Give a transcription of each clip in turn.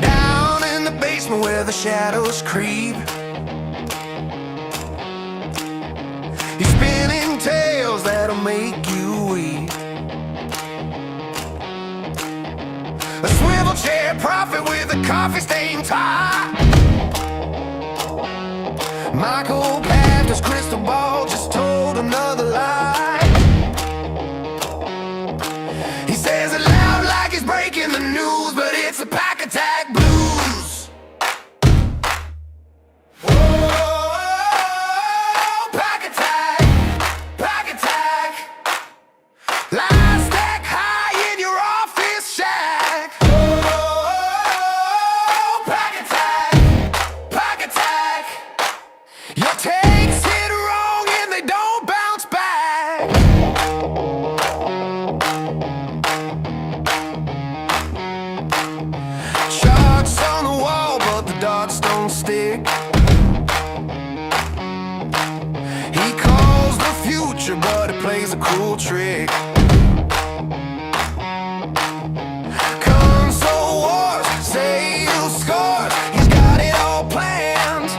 Down in the basement where the shadows creep, he's spinning tales that'll make you weep. A swivel chair prophet with a coffee stain tie. Michael Paffner's crystal ball just told another lie. He says it loud like he's breaking the news, but it's a pack attack blues. Whoa, pack attack, pack attack. Lies stack high in your office shack. Whoa, pack attack, pack attack. Your takes hit wrong and they don't bounce back. Charts on the wall, but the dots don't stick. He calls the future, but it plays a cruel trick. Console wars, sales scores, he's got it all planned,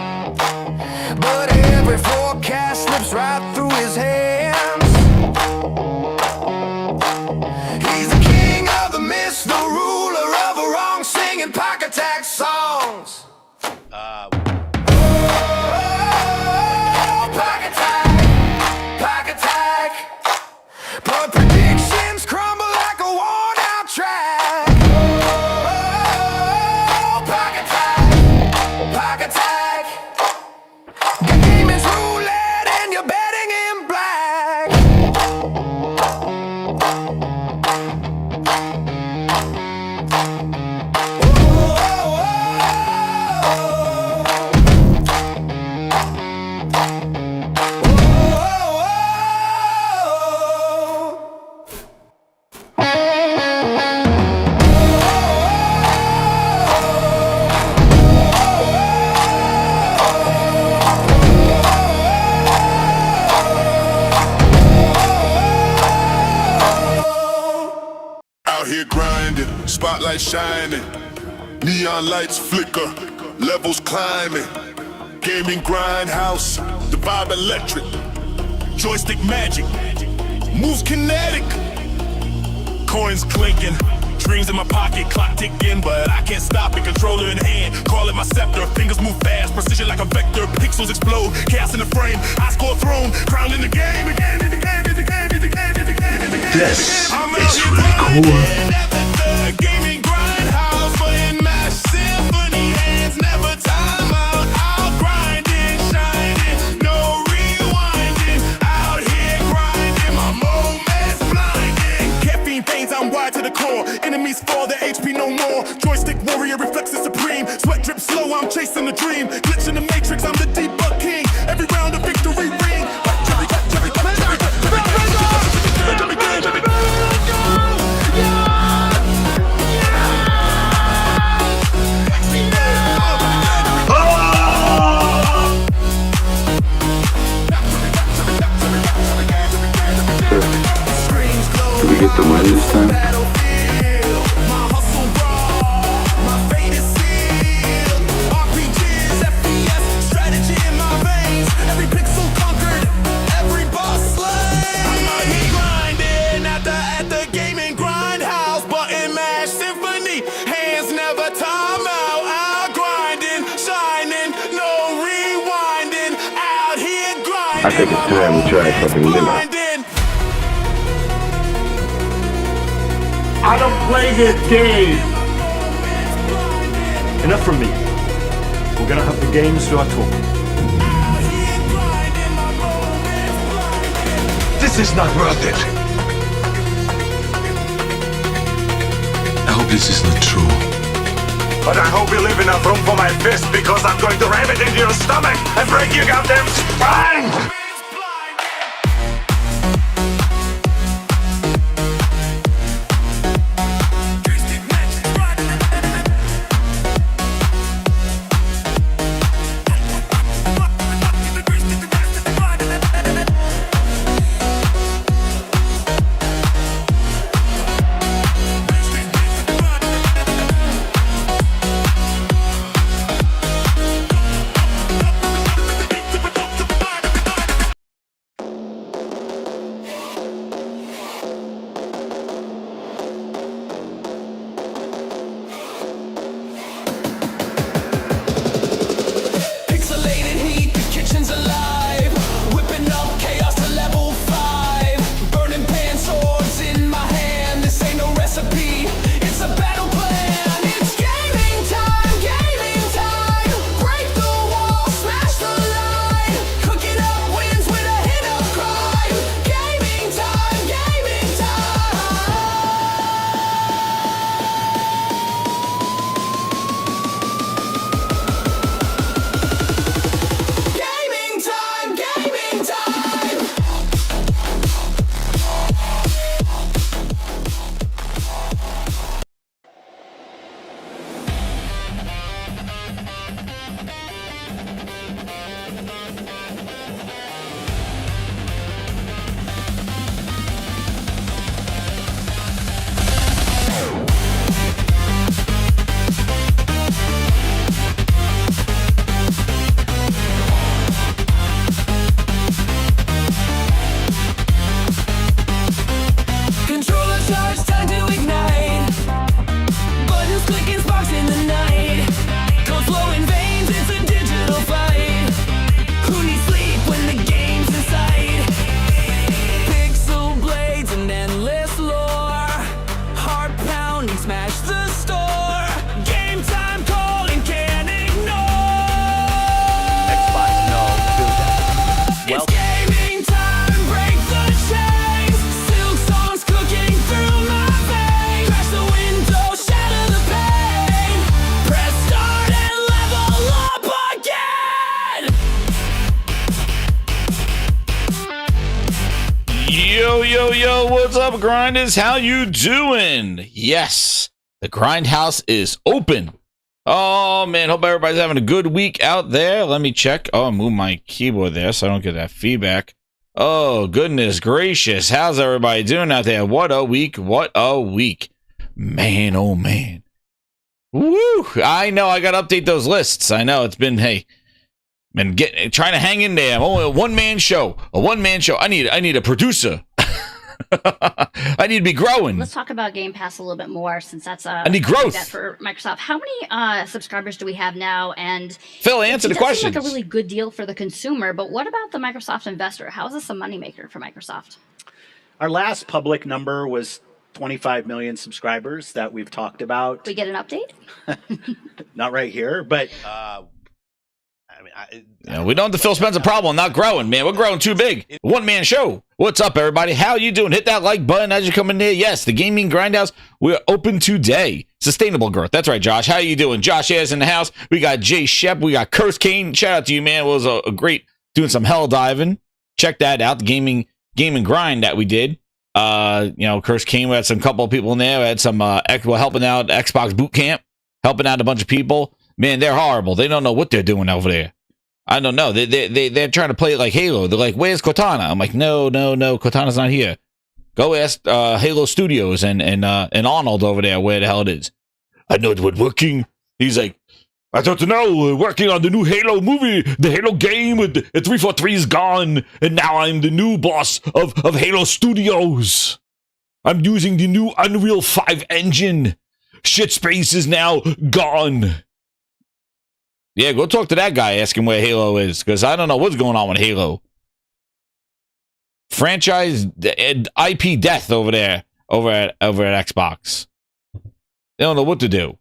but every forecast slips right through his hands. He's the king of the mist, the ruler of a wrong, singing pack attack songs. Oh, pack attack, pack attack. But predictions crumble like a worn-out track. Oh, pack attack, pack attack. Game is roulette and you're betting in black. Out here grinding, spotlight shining, neon lights flicker, levels climbing. Gaming grindhouse, the vibe electric, joystick magic, moves kinetic, coins clinking, dreams in my pocket, clock ticking, but I can't stop it. Controller in hand, call it my scepter. Fingers move fast, precision like a vector. Pixels explode, chaos in the frame. I score throne, crowned in the game. Again, in the game, in the game, in the game, in the game, in the game. This is really cool. Gaming grindhouse, playing mash symphony, hands never time out. Out grinding, shining, no rewinding. Out here grinding, my moment's blinding. Caffeine veins, I'm wired to the core. Enemies fall, their HP no more. Joystick warrior, reflexes supreme. Sweat drip slow, I'm chasing the dream. Glitch in the matrix, I'm the debug king. Every round a victory ring. Did we get the win this time? I think it's time we try something new. I don't play this game. Enough from me. We're gonna have the games to our talk. This is not worth it. I hope this is not true. But I hope you leave enough room for my fist, because I'm going to ram it into your stomach and break your goddamn spine! million sparks in the night. Cold flowing veins, it's a digital fight. Who needs sleep when the game's in sight? Pixel blades and endless lore. Heart pounding, smash the store. Game time calling, can't ignore. Xbox, no, do that. It's gaming time, break the chains. Silk songs cooking through my veins. Crash the window, shatter the pain. Press start and level up again. Yo, what's up, grinders? How you doing? Yes, the Grindhouse is open. Oh, man, hope everybody's having a good week out there. Let me check. Oh, move my keyboard there so I don't get that feedback. Oh, goodness gracious. How's everybody doing out there? What a week. What a week. Man, oh, man. Woo. I know. I got to update those lists. I know. It's been, hey, been trying to hang in there. I'm only a one-man show. A one-man show. I need a producer. I need to be growing. Let's talk about Game Pass a little bit more, since that's I need growth that for Microsoft. How many subscribers do we have now? And Phil, answer the question. Like a really good deal for the consumer, but what about the Microsoft investor? How is this a moneymaker for Microsoft? Our last public number was 25 million subscribers that we've talked about. We get an update? Not right here, but we don't have the Phil Spencer problem not growing, man. We're growing too big. One-man show. What's up, everybody? How you doing? Hit that like button as you come in there. Yes, the Gaming Grindhouse, we're open today. Sustainable growth. That's right, Josh. How you doing? Josh is in the house. We got Jay Shep. We got Curse Kane. Shout out to you, man. It was a great doing some hell diving. Check that out. The gaming grind that we did. Curse Kane, we had some couple of people in there. We had some helping out Xbox Boot Camp, helping out a bunch of people. Man, they're horrible. They don't know what they're doing over there. I don't know. They're trying to play it like Halo. They're like, "Where's Cortana?" I'm like, no. Cortana's not here. Go ask Halo Studios and Arnold over there where the hell it is. I know we're working. He's like, I don't know. We're working on the new Halo movie, the Halo game. The 343 is gone, and now I'm the new boss of Halo Studios. I'm using the new Unreal 5 engine. Shit space is now gone. Yeah, go talk to that guy, ask him where Halo is, because I don't know what's going on with Halo. Franchise IP death over there, over at Xbox. They don't know what to do.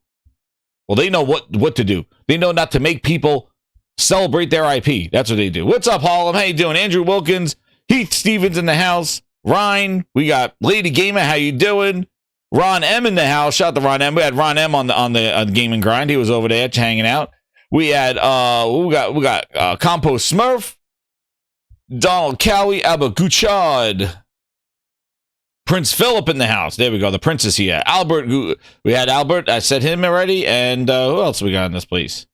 Well, they know what to do. They know not to make people celebrate their IP. That's what they do. What's up, Harlem? How you doing? Andrew Wilkins, Heath Stevens in the house, Ryan. We got Lady Gamer. How you doing? Ron M in the house. Shout out to Ron M. We had Ron M on the Gaming Grind. He was over there hanging out. We had we got Compost Smurf, Donald Cowie, Abba Guchard, Prince Philip in the house. There we go. The prince is here. Albert, we had Albert. I said him already. And who else we got in this place?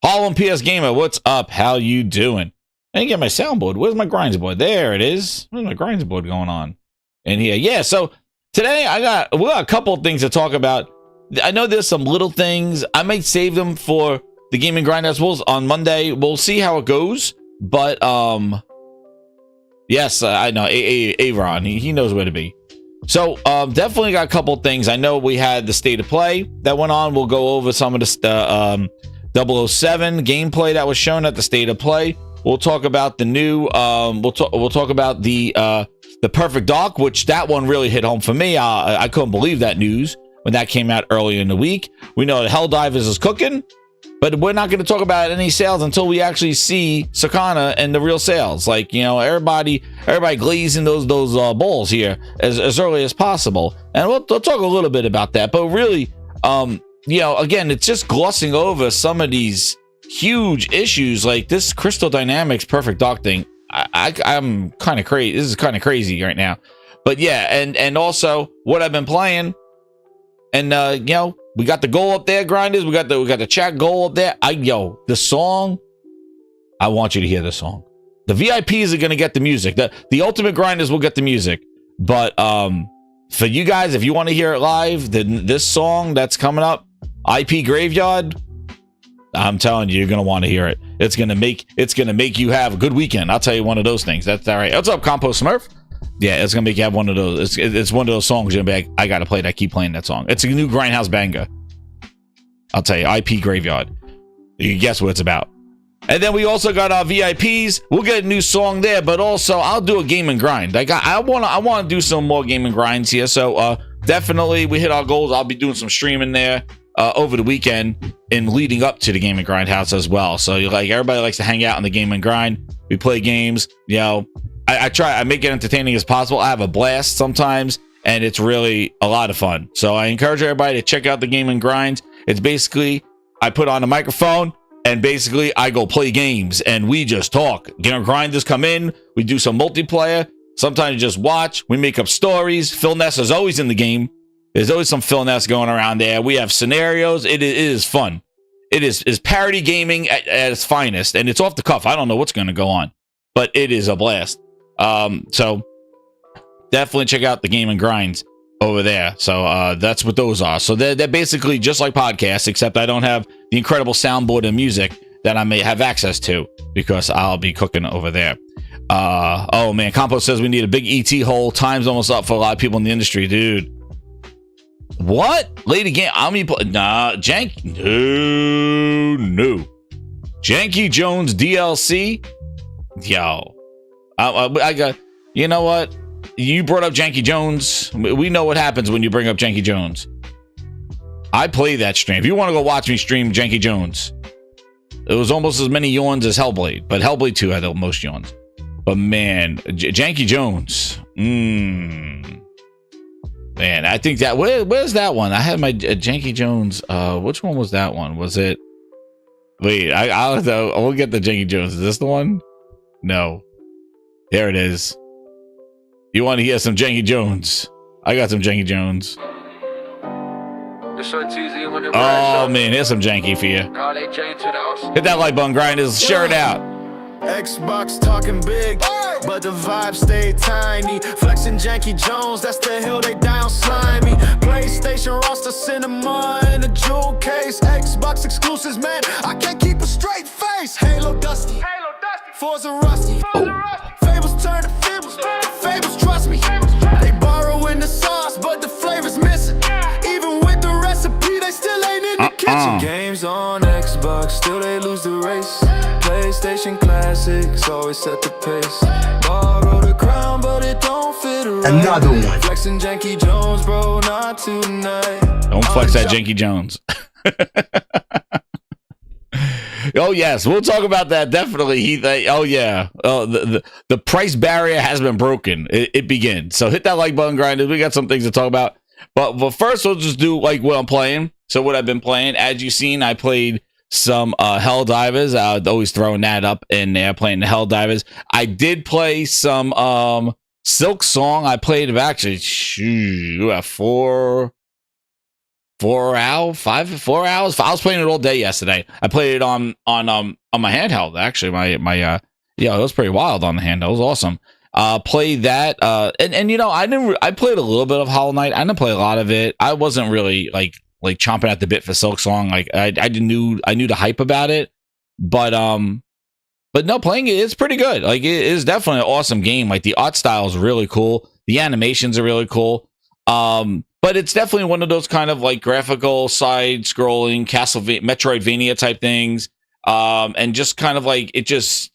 Harlem PS Gamer. What's up? How you doing? I didn't get my soundboard. Where's my grinds board? There it is. Where's my grinds board going on? In here. Yeah. So today we got a couple of things to talk about. I know there's some little things. I might save them for the Gaming Grindhouse on Monday. We'll see how it goes. But yes, I know Aaron. He knows where to be. So definitely got a couple things. I know we had the State of Play that went on. We'll go over some of the 007 gameplay that was shown at the State of Play. We'll talk about the new. We'll talk about the Perfect Dark, which that one really hit home for me. I couldn't believe that news when that came out earlier in the week. We know that Helldivers is cooking. But we're not going to talk about any sales until we actually see Sakana and the real sales. Like, everybody glazing those balls here as early as possible. And we'll talk a little bit about that. But really, again, it's just glossing over some of these huge issues like this Crystal Dynamics Perfect Dark thing. I'm kind of crazy. This is kind of crazy right now. But yeah, and also what I've been playing. And we got the goal up there, grinders. We got the chat goal up there. The song. I want you to hear the song. The VIPs are gonna get the music. The ultimate grinders will get the music. But for you guys, if you want to hear it live, then this song that's coming up, IP Graveyard, I'm telling you, you're gonna want to hear it. It's gonna make you have a good weekend. I'll tell you one of those things. That's all right. What's up, Compost Smurf? Yeah, it's gonna make you have one of those. It's one of those songs you're gonna be like, I gotta play that. Keep playing that song. It's a new Grindhouse banger. I'll tell you, IP Graveyard. You can guess what it's about. And then we also got our VIPs. We'll get a new song there, but also I'll do a game and grind. Like I want to do some more game and grinds here. So definitely we hit our goals. I'll be doing some streaming there over the weekend and leading up to the game and grind house as well. So like everybody likes to hang out in the game and grind. We play games. You know, I make it entertaining as possible. I have a blast sometimes, and it's really a lot of fun. So I encourage everybody to check out the game and grind. It's basically I put on a microphone. And basically, I go play games, and we just talk. You know, grinders come in. We do some multiplayer. Sometimes you just watch. We make up stories. Phil Ness is always in the game. There's always some Phil Ness going around there. We have scenarios. It is fun. It is parody gaming at its finest, and it's off the cuff. I don't know what's going to go on, but it is a blast. So definitely check out the game and grinds over there. So that's what those are. So they're basically just like podcasts, except I don't have the incredible soundboard and music that I may have access to because I'll be cooking over there. Oh man, Compost says we need a big ET hole. Time's almost up for a lot of people in the industry, dude. What? Late again? Nah, no. Janky Jones DLC? Yo. I got, you know what? You brought up Janky Jones. We know what happens when you bring up Janky Jones. I play that stream. If you want to go watch me stream Janky Jones, it was almost as many yawns as Hellblade, but Hellblade 2 had the most yawns. But man, Janky Jones. Man, I think that where's that one? I had my Janky Jones. Which one was that one? Was it? Wait, I'll get the Janky Jones. Is this the one? No. There it is. You want to hear some Janky Jones? I got some Janky Jones. Oh man, here's some Janky for you. Hit that like button, grinders. Share it out. Xbox talking big, but the vibe stayed tiny. Flexing Janky Jones, that's the hill they down slimy. PlayStation roster, cinema in a jewel case. Xbox exclusives, man, I can't keep a straight face. Halo Dusty, Forza Rusty. Fables turn to Fables, Fables trust me. They borrowing the sauce, but the flavor's missing. Even with the recipe, they still ain't in the kitchen. Games on Xbox, still they lose the race. PlayStation classics, always set the pace. Borrow the crown, but it don't fit right. Another one. Flexing Janky Jones, bro, not tonight. Don't flex that Janky Jones. Oh yes, we'll talk about that definitely. Oh yeah, the price barrier has been broken. It begins. So hit that like button, grinders. We got some things to talk about, but first we'll just do like what I'm playing. So what I've been playing, as you've seen, I played some Helldivers. I was always throwing that up in there, playing the Helldivers. I did play some Silk Song. I played actually 4 hours. I was playing it all day yesterday. I played it on my handheld. Actually, my it was pretty wild on the handheld. It was awesome. Played that. And you know, I played a little bit of Hollow Knight. I didn't play a lot of it. I wasn't really like chomping at the bit for Silk Song. Like I knew the hype about it, but no, playing it is pretty good. Like it is definitely an awesome game. Like the art style is really cool. The animations are really cool. But it's definitely one of those kind of like graphical side-scrolling Metroidvania type things, and just kind of like it's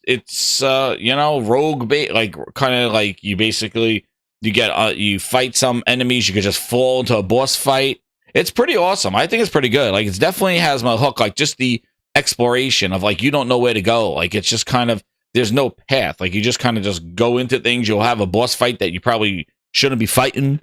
you know, rogue like kind of like you get you fight some enemies, you could just fall into a boss fight. It's pretty awesome. I think it's pretty good. Like it definitely has my hook. Like just the exploration of like you don't know where to go. Like it's just kind of there's no path. Like you just kind of just go into things. You'll have a boss fight that you probably shouldn't be fighting.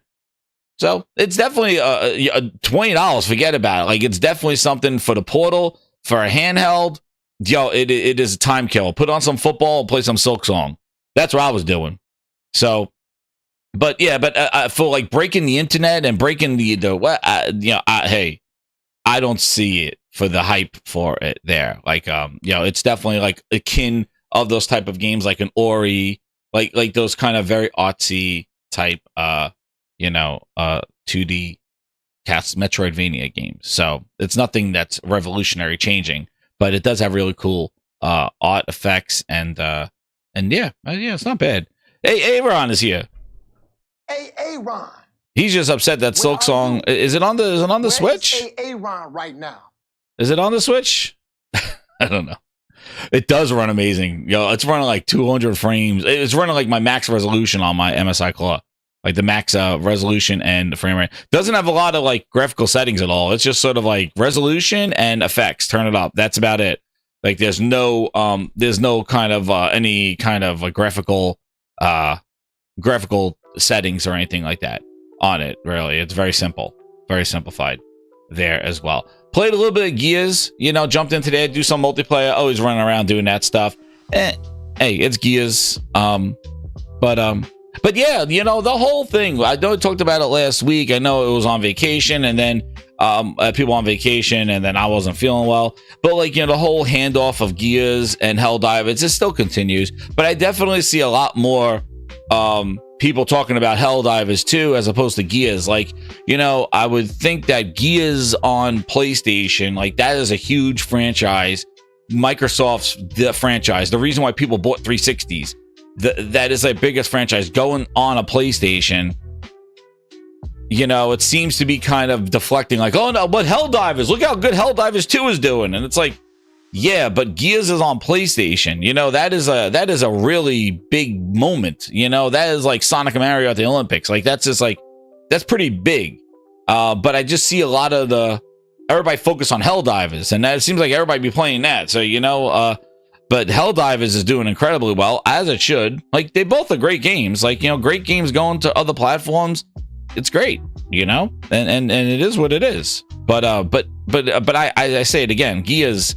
So it's definitely $20. Forget about it. Like it's definitely something for the portal, for a handheld. Yo, it is a time kill. Put on some football, play some Silk Song. That's what I was doing. So, but for like breaking the internet and breaking hey, I don't see it for the hype for it there. Like it's definitely like akin of those type of games, like an Ori, like those kind of very artsy type 2D Metroidvania games. So it's nothing that's revolutionary changing, but it does have really cool art effects and it's not bad. Hey, Aaron is here. Hey, Aaron. He's just upset that Silk Song is it on the Switch? Aaron right now. Is it on the Switch? I don't know. It does run amazing. It's running like 200 frames. It's running like my max resolution on my MSI Claw. Like the max resolution and frame rate. Doesn't have a lot of like graphical settings at all. It's just sort of like resolution and effects. Turn it up. That's about it. Like there's no kind of any kind of like graphical settings or anything like that on it. Really, it's very simple, very simplified there as well. Played a little bit of Gears. Jumped into there, do some multiplayer. Always running around doing that stuff. Hey, it's Gears. But yeah, the whole thing, I know I talked about it last week. I know it was on vacation and then people on vacation and then I wasn't feeling well. But like, the whole handoff of Gears and Helldivers, it still continues. But I definitely see a lot more people talking about Helldivers too, as opposed to Gears. Like, I would think that Gears on PlayStation, like that is a huge franchise. Microsoft's the franchise. The reason why people bought 360s. That is their biggest franchise going on a PlayStation. It seems to be kind of deflecting like, oh no, but Helldivers, look how good Helldivers 2 is doing. And it's like, yeah, but Gears is on PlayStation. That is a really big moment. That is like Sonic and Mario at the Olympics. Like that's just like, that's pretty big. But I just see a lot of everybody focus on Helldivers, and it seems like everybody be playing that. So, but Helldivers is doing incredibly well, as it should. Like, they both are great games. Like, great games going to other platforms. It's great, and it is what it is. But I say it again, Gears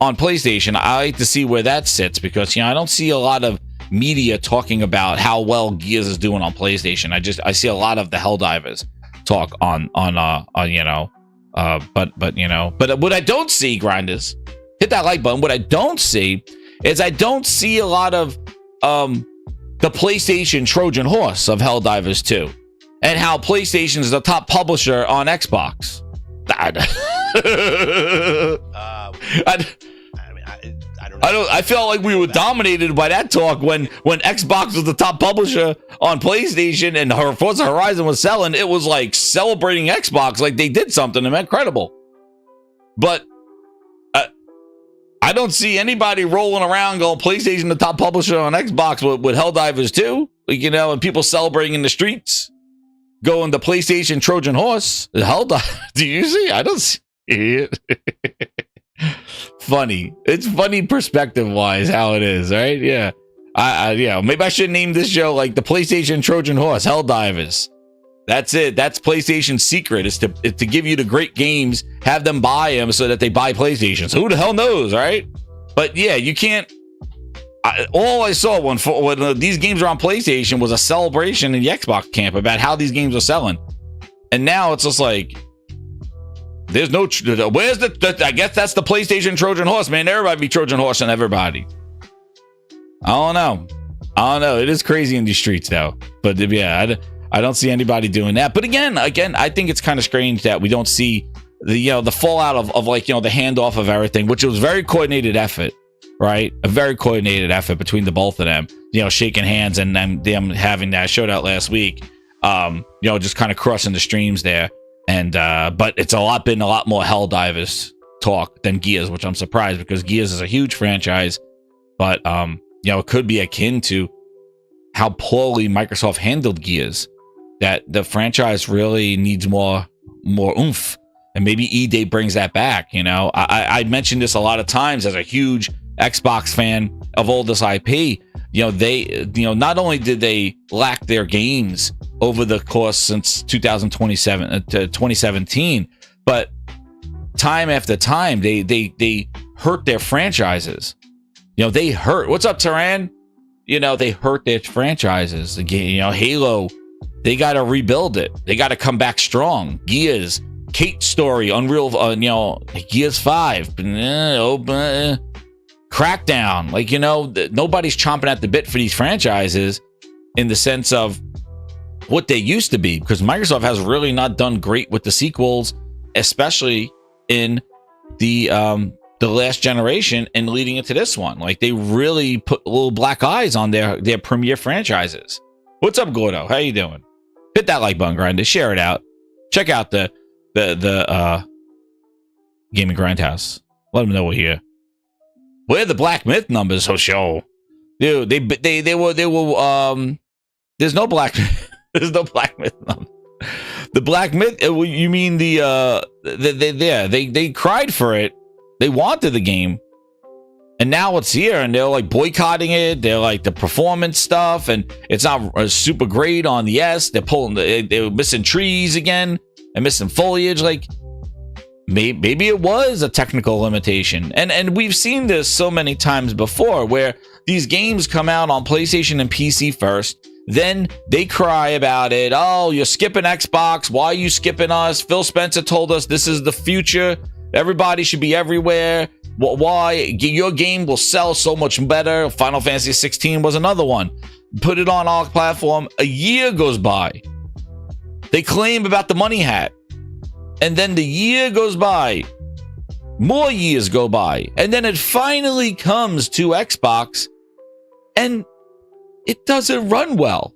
on PlayStation, I like to see where that sits because, I don't see a lot of media talking about how well Gears is doing on PlayStation. I see a lot of the Helldivers talk on but what I don't see, grinders, hit that like button. What I don't see is I don't see a lot of the PlayStation Trojan horse of Helldivers 2 and how PlayStation is the top publisher on Xbox. I felt like we were dominated by that talk when Xbox was the top publisher on PlayStation and Forza Horizon was selling. It was like celebrating Xbox like they did something incredible. But I don't see anybody rolling around going PlayStation the top publisher on Xbox with Helldivers 2, and people celebrating in the streets, going the PlayStation Trojan horse. Helldivers, do you see? I don't see it. Funny. It's funny perspective wise how it is, right? Yeah. Maybe I should name this show like the PlayStation Trojan horse, Helldivers. That's it. That's PlayStation's secret, is to give you the great games, have them buy them so that they buy PlayStations. Who the hell knows, right? But yeah, you can't. All I saw when these games are on PlayStation was a celebration in the Xbox camp about how these games are selling. And now it's just like, there's no, where's I guess that's the PlayStation Trojan horse, man. Everybody be Trojan horse and everybody. I don't know. It is crazy in these streets though. But yeah, I don't see anybody doing that. But again, I think it's kind of strange that we don't see the fallout of like, the handoff of everything, which was very coordinated effort, right? A very coordinated effort between the both of them, shaking hands and then them having that showdown last week, just kind of crossing the streams there. And but it's been a lot more Helldivers talk than Gears, which I'm surprised because Gears is a huge franchise. But it could be akin to how poorly Microsoft handled Gears, that the franchise really needs more oomph. And maybe E-Day brings that back. I mentioned this a lot of times as a huge Xbox fan of all this IP. They not only did they lack their games over the course since 2017, but time after time they hurt their franchises. They hurt. What's up, Taran? They hurt their franchises. Again, Halo, they got to rebuild it. They got to come back strong. Gears, Kate story, Unreal, Gears 5, Crackdown. Like, nobody's chomping at the bit for these franchises in the sense of what they used to be, because Microsoft has really not done great with the sequels, especially in the last generation and leading into this one. Like, they really put little black eyes on their premier franchises. What's up, Gordo? How you doing? Hit that like button, grinder. Share it out. Check out the Gaming Grindhouse. Let them know we're here. Where are the Black Myth numbers, Hosho? Dude, they were there's no Black there's no Black Myth number. The Black Myth, you mean they cried for it. They wanted the game. And now it's here, and they're like boycotting it. They're like the performance stuff, and it's not super great on the S. They're missing trees again and missing foliage. Like maybe it was a technical limitation, and we've seen this so many times before, where these games come out on PlayStation and PC first, then they cry about it. Oh, you're skipping Xbox. Why are you skipping us? Phil Spencer told us this is the future. Everybody should be everywhere. Why? Your game will sell so much better. Final Fantasy 16 was another one. Put it on our platform. A year goes by. They claim about the money hat. And then the year goes by. More years go by. And then it finally comes to Xbox. And it doesn't run well.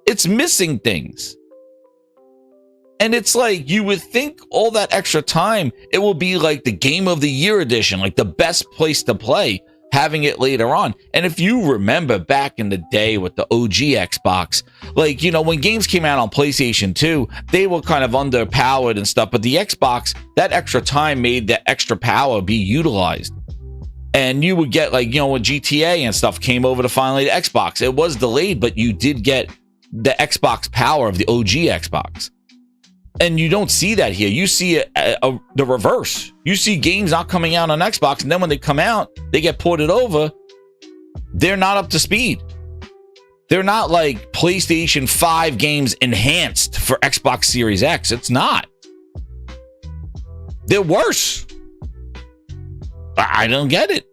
It's missing things. And it's like, you would think all that extra time, it will be like the Game of the Year edition, like the best place to play, having it later on. And if you remember back in the day with the OG Xbox, like, you know, when games came out on PlayStation 2, they were kind of underpowered and stuff. But the Xbox, that extra time made that extra power be utilized. And you would get, like, you know, when GTA and stuff came over to finally the Xbox, it was delayed, but you did get the Xbox power of the OG Xbox. And you don't see that here. You see the reverse. You see games not coming out on Xbox, and then when they come out, they get ported over. They're not up to speed. They're not like PlayStation 5 games enhanced for Xbox Series X. It's not. They're worse. I don't get it.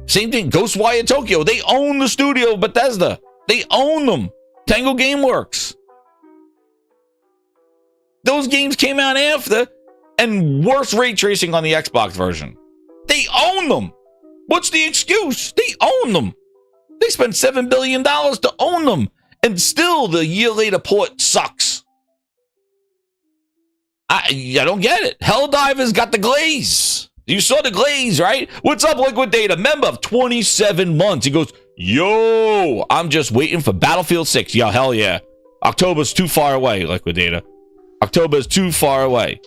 Same thing. Ghostwire Tokyo. They own the studio of Bethesda. They own them. Tango Gameworks. Those games came out after, and worse ray tracing on the Xbox version. They own them. What's the excuse? They own them. They spent $7 billion to own them, and still the year later port sucks. I don't get it. Helldivers got the glaze. You saw the glaze, right? What's up, Liquid Data? Member of 27 months. He goes, yo, I'm just waiting for Battlefield 6. Yo, hell yeah. October's too far away, Liquid Data. October is too far away.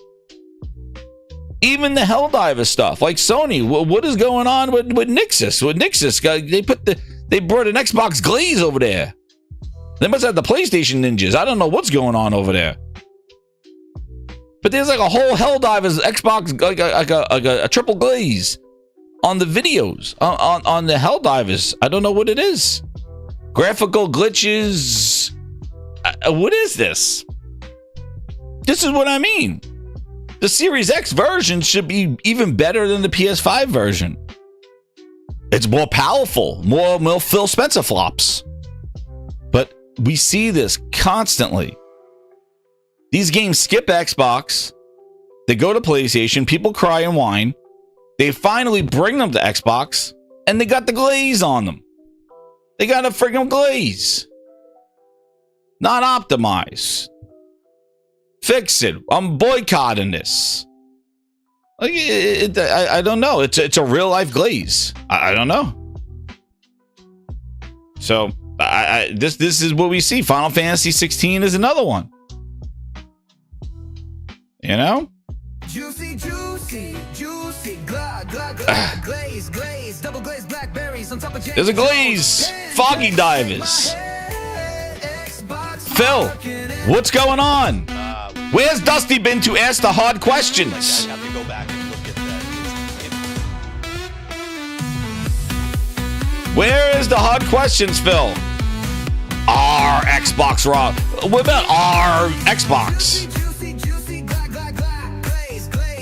Even the Helldivers stuff, like Sony, what is going on with Nixus? With Nixus, they brought an Xbox glaze over there. They must have the PlayStation ninjas. I don't know what's going on over there. But there's like a whole Helldivers Xbox, like a triple glaze on the videos on the Helldivers. I don't know what it is. Graphical glitches. What is this? This is what I mean. The Series X version should be even better than the PS5 version. It's more powerful, more Phil Spencer flops. But we see this constantly. These games skip Xbox. They go to PlayStation. People cry and whine. They finally bring them to Xbox, and they got the glaze on them. They got a friggin' glaze. Not optimized. Fix it. I'm boycotting this. Like, I don't know. It's a real life glaze. I don't know. So this is what we see. Final Fantasy 16 is another one. You know? Juicy, glaze, double glazed blackberries on top of There's a glaze. Foggy Divers. Phil, what's going on? Where's Dusty been to ask the hard questions? Where is the hard questions, Phil? Our Xbox Raw. What about our Xbox?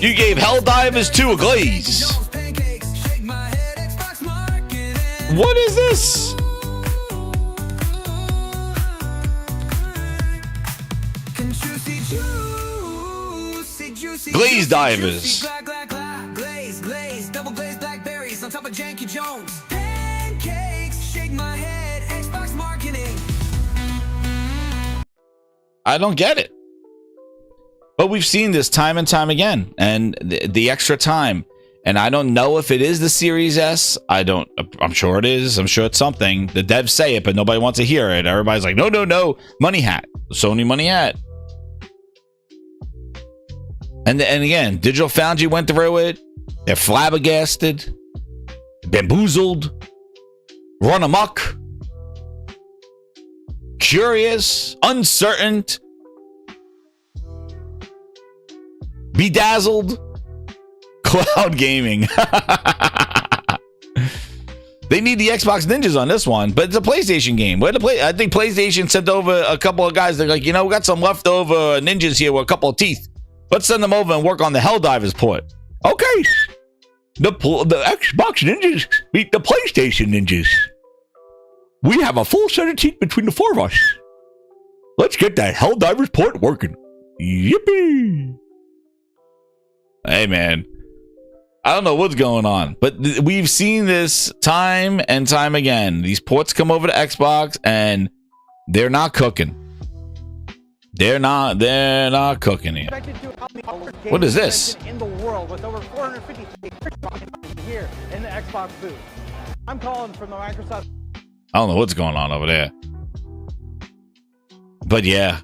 You gave Helldivers 2 a glaze. What is this? Glaze Divers. Glaze, double glazed blackberries on top of Janky Jones. Pancakes, shake my head, Xbox marketing. I don't get it. But we've seen this time and time again, and the extra time. And I don't know if it is the Series S. I'm sure it is. I'm sure it's something. The devs say it, but nobody wants to hear it. Everybody's like, no. Money hat. Sony money hat. And again, Digital Foundry went through it. They're flabbergasted, bamboozled, run amok, curious, uncertain, bedazzled. Cloud gaming. They need the Xbox ninjas on this one, but it's a PlayStation game. I think PlayStation sent over a couple of guys. They're like, we got some leftover ninjas here with a couple of teeth. Let's send them over and work on the Helldivers port. Okay. The Xbox ninjas beat the PlayStation ninjas. We have a full set of teeth between the four of us. Let's get that Helldivers port working. Yippee. Hey, man. I don't know what's going on, but we've seen this time and time again. These ports come over to Xbox and they're not cooking. They're not cooking here. What is this? In the world with over 450 here in the Xbox booth. I'm calling from the Microsoft. I don't know what's going on over there. But yeah.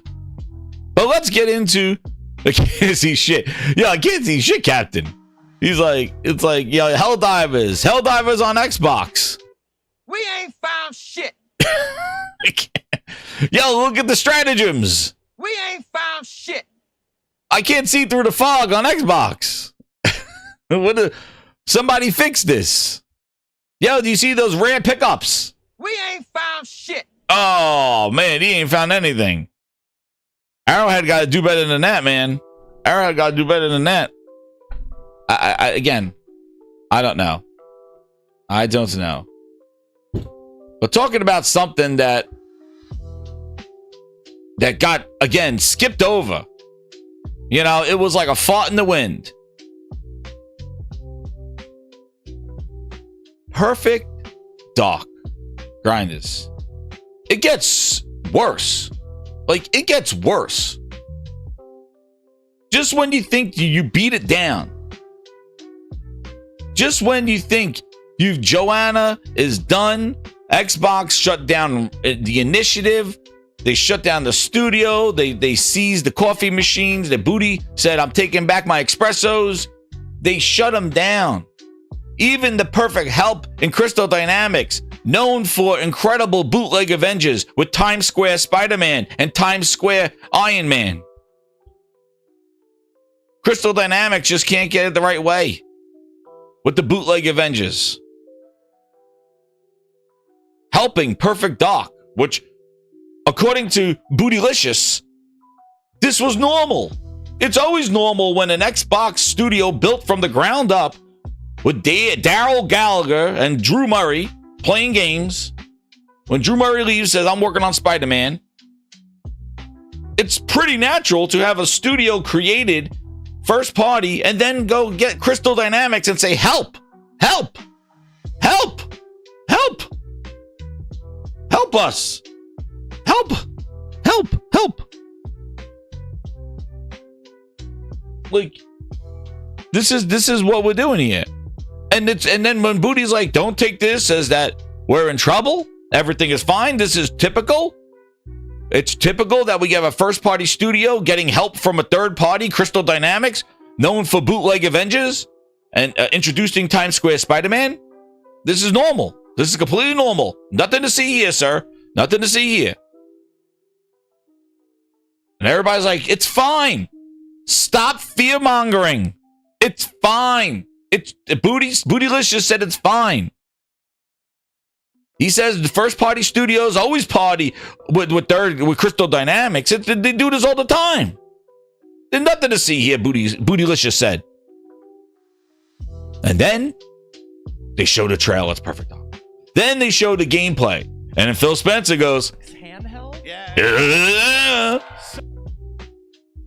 But let's get into I can't see shit. Yeah, I can't see shit, Captain. He's like, it's like, Helldivers on Xbox. We ain't found shit. Yo, look at the stratagems. We ain't found shit. I can't see through the fog on Xbox. Somebody fix this. Yo, do you see those rare pickups? We ain't found shit. Oh, man, he ain't found anything. Arrowhead got to do better than that, man. Arrowhead got to do better than that. Again, I don't know. I don't know. But talking about something that got, again, skipped over. It was like a fart in the wind. Perfect Dark Grinders. It gets worse. It gets worse. Just when you think you beat it down. Just when you think Joanna is done, Xbox shut down the initiative. They shut down the studio. They seized the coffee machines. The booty said, I'm taking back my espressos. They shut them down. Even the perfect help in Crystal Dynamics, known for incredible bootleg Avengers with Times Square Spider-Man and Times Square Iron Man. Crystal Dynamics just can't get it the right way with the bootleg Avengers. Helping Perfect Dark, which, according to Bootylicious, this was normal. It's always normal when an Xbox studio built from the ground up with Daryl Gallagher and Drew Murray playing games. When Drew Murray leaves, says, I'm working on Spider-Man. It's pretty natural to have a studio created first party and then go get Crystal Dynamics and say, help us. Help. This is what we're doing here. And then when Booty's like, don't take this as that we're in trouble, everything is fine, this is typical. It's typical that we have a first-party studio getting help from a third-party, Crystal Dynamics, known for bootleg Avengers, and introducing Times Square Spider-Man. This is normal. This is completely normal. Nothing to see here, sir. Nothing to see here. And everybody's like, it's fine. Stop fear-mongering. It's fine. Bootylicious said it's fine. He says the first party studios always party with Crystal Dynamics. They do this all the time. There's nothing to see here, Bootylicious said. And then they show the trailer. It's perfect. Then they show the gameplay. And then Phil Spencer goes, Handheld? Yeah.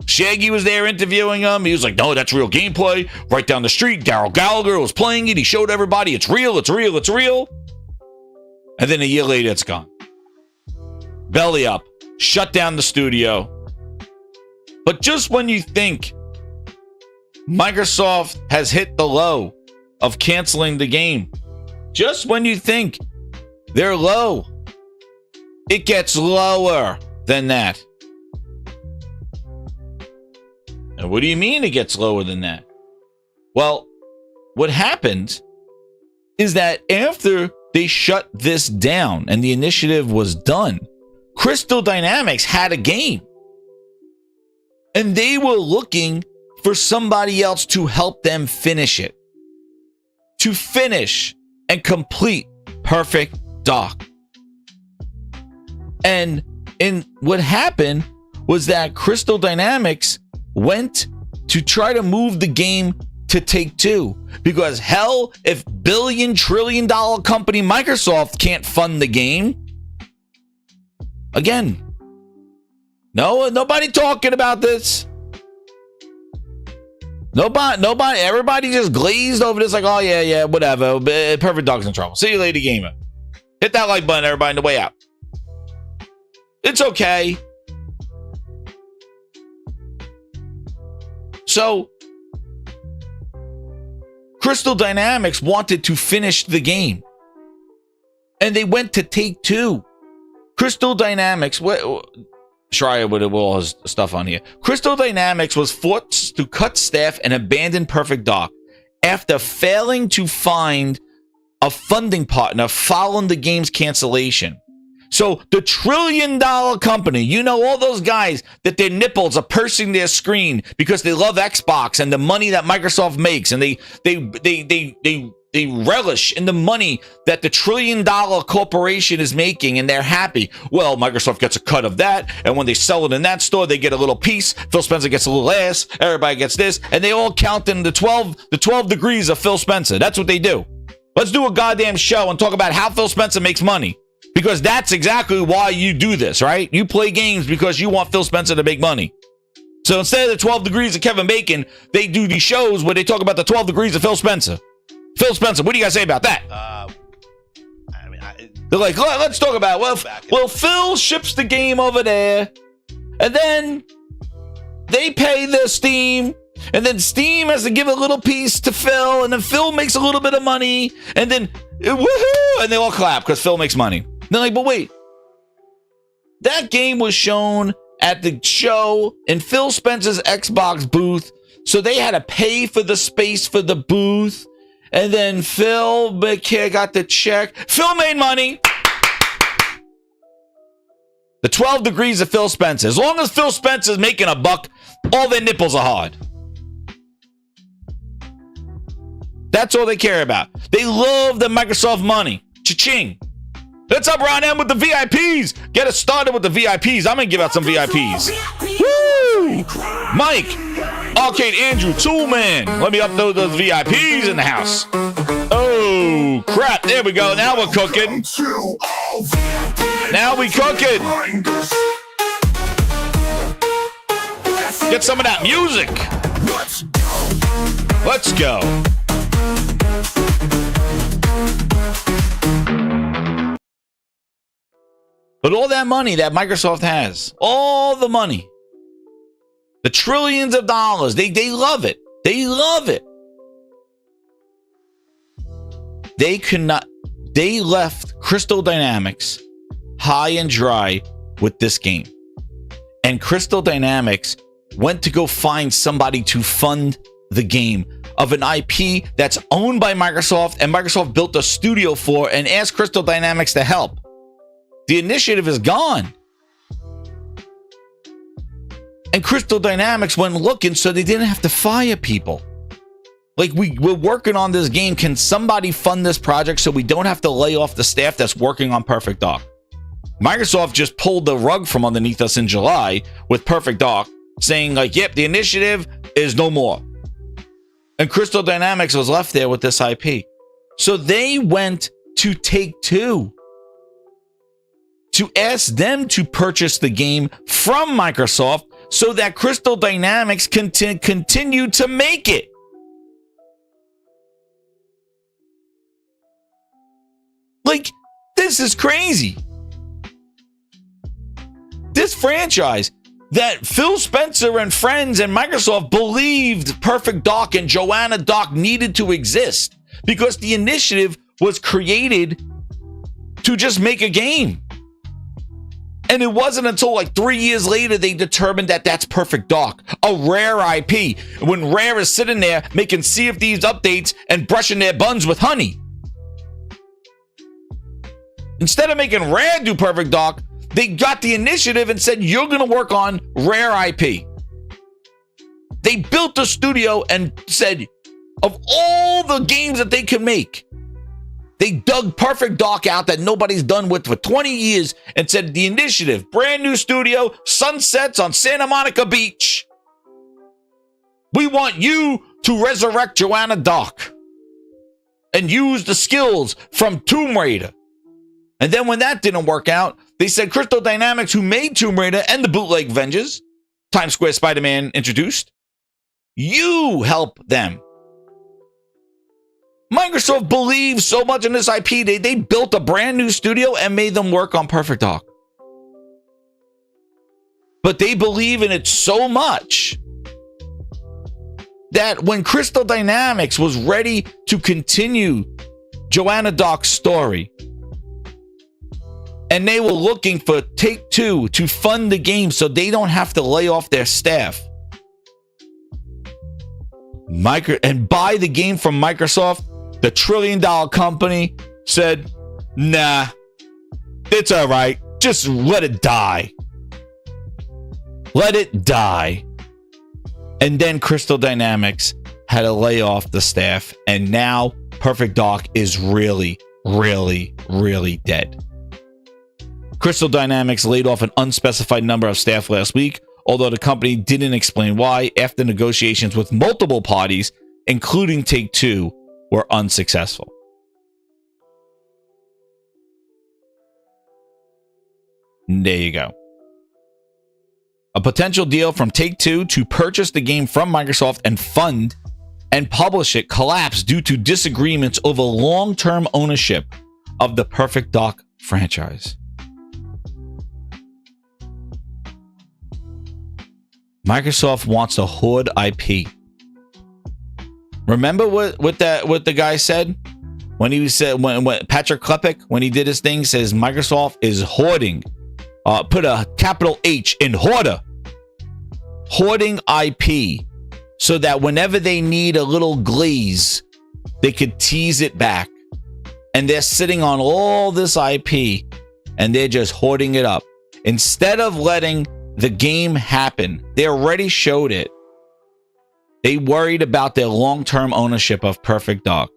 Shaggy was there interviewing him. He was like, no, that's real gameplay. Right down the street, Daryl Gallagher was playing it. He showed everybody it's real. And then a year later, it's gone. Belly up. Shut down the studio. But just when you think Microsoft has hit the low of canceling the game, just when you think they're low, it gets lower than that. And what do you mean it gets lower than that? Well, what happened is that after they shut this down and the initiative was done, Crystal Dynamics had a game. And they were looking for somebody else to help them finish it. To finish and complete Perfect Dark. And what happened was that Crystal Dynamics went to try to move the game to Take-Two, because hell, if billion-trillion-dollar company Microsoft can't fund the game, again, nobody talking about this. Nobody, everybody just glazed over this like, oh yeah, whatever. Perfect Dark's in trouble. See you later, gamer. Hit that like button, everybody, on the way out. It's okay. So, Crystal Dynamics wanted to finish the game. And they went to Take-Two. Crystal Dynamics, Shreya with all his stuff on here. Crystal Dynamics was forced to cut staff and abandon Perfect Dark after failing to find a funding partner following the game's cancellation. So the $1 trillion company, all those guys that their nipples are pursing their screen because they love Xbox and the money that Microsoft makes, and they relish in the money that the $1 trillion corporation is making, and they're happy. Well, Microsoft gets a cut of that, and when they sell it in that store, they get a little piece. Phil Spencer gets a little ass. Everybody gets this, and they all count in the 12 degrees of Phil Spencer. That's what they do. Let's do a goddamn show and talk about how Phil Spencer makes money. Because that's exactly why you do this, right? You play games because you want Phil Spencer to make money. So instead of the 12 degrees of Kevin Bacon, they do these shows where they talk about the 12 degrees of Phil Spencer. Phil Spencer, what do you guys say about that? They're like, let's talk about it. Well, Phil ships the game over there, and then they pay the Steam, and then Steam has to give a little piece to Phil, and then Phil makes a little bit of money, and then woohoo, and they all clap because Phil makes money. They're like, but wait, that game was shown at the show in Phil Spencer's Xbox booth, so they had to pay for the space for the booth, and then Phil got the check. Phil made money. The 12 degrees of Phil Spencer. As long as Phil Spencer's making a buck, all their nipples are hard. That's all they care about. They love the Microsoft money. Cha-ching. What's up, Ron M with the VIPs? Get us started with the VIPs. I'm going to give out some VIPs. Woo! Mike, Arcade Andrew, Toolman. Let me upload those VIPs in the house. Oh, crap. There we go. Now we're cooking. Now we cooking. Get some of that music. Let's go. But all that money that Microsoft has, all the money, the trillions of dollars, they love it. They love it. They left Crystal Dynamics high and dry with this game. And Crystal Dynamics went to go find somebody to fund the game of an IP that's owned by Microsoft, and Microsoft built a studio for, and asked Crystal Dynamics to help. The initiative is gone. And Crystal Dynamics went looking so they didn't have to fire people. Like, we're working on this game. Can somebody fund this project so we don't have to lay off the staff that's working on Perfect Dark? Microsoft just pulled the rug from underneath us in July with Perfect Dark, saying like, yep, the initiative is no more. And Crystal Dynamics was left there with this IP. So they went to Take-Two to ask them to purchase the game from Microsoft so that Crystal Dynamics can continue to make it. Like, this is crazy. This franchise that Phil Spencer and friends and Microsoft believed Perfect Dark and Joanna Dark needed to exist because the initiative was created to just make a game. And it wasn't until like 3 years later they determined that that's Perfect Dark, a Rare IP. When Rare is sitting there making Sea of Thieves updates and brushing their buns with honey. Instead of making Rare do Perfect Dark, they got the initiative and said, you're going to work on Rare IP. They built a studio and said, of all the games that they could make, they dug Perfect Dark out that nobody's done with for 20 years and said, the initiative, brand new studio, sunsets on Santa Monica Beach. We want you to resurrect Joanna Dark and use the skills from Tomb Raider. And then when that didn't work out, they said Crystal Dynamics, who made Tomb Raider and the bootleg Avengers, Times Square Spider-Man introduced, you help them. Microsoft believes so much in this IP, they built a brand new studio and made them work on Perfect Dark. But they believe in it so much that when Crystal Dynamics was ready to continue Joanna Dark's story, and they were looking for Take-Two to fund the game so they don't have to lay off their staff and buy the game from Microsoft, the trillion-dollar company said, nah, it's all right. Just let it die. Let it die. And then Crystal Dynamics had to lay off the staff, and now Perfect Dark is really, really, really dead. Crystal Dynamics laid off an unspecified number of staff last week, although the company didn't explain why after negotiations with multiple parties, including Take-Two, were unsuccessful. There you go. A potential deal from Take-Two to purchase the game from Microsoft and fund and publish it collapsed due to disagreements over long-term ownership of the Perfect Dark franchise. Microsoft wants to hoard IP. Remember what the guy said when he said when Patrick Klepek, when he did his thing, says Microsoft is hoarding. Put a capital H in hoarder. Hoarding IP so that whenever they need a little glaze, they could tease it back. And they're sitting on all this IP and they're just hoarding it up. Instead of letting the game happen, they already showed it. They worried about their long-term ownership of Perfect Dark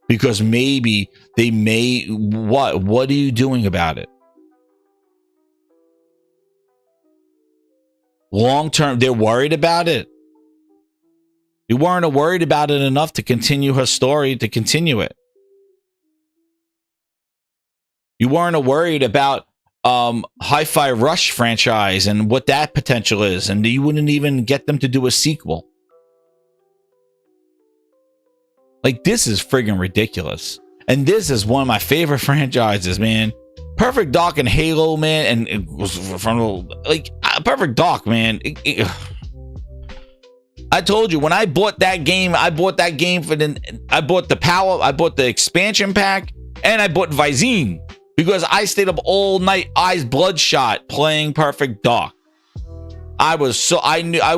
because maybe they may... What are you doing about it? Long-term, they're worried about it. You weren't worried about it enough to continue her story, to continue it. You weren't worried about Hi-Fi Rush franchise and what that potential is, and you wouldn't even get them to do a sequel. Like, this is friggin' ridiculous. And this is one of my favorite franchises, man. Perfect Dark and Halo, man, and it was from like Perfect Dark, man. I told you when I bought that game, I bought the power, I bought the expansion pack, and I bought Visine because I stayed up all night, eyes bloodshot, playing Perfect Dark. I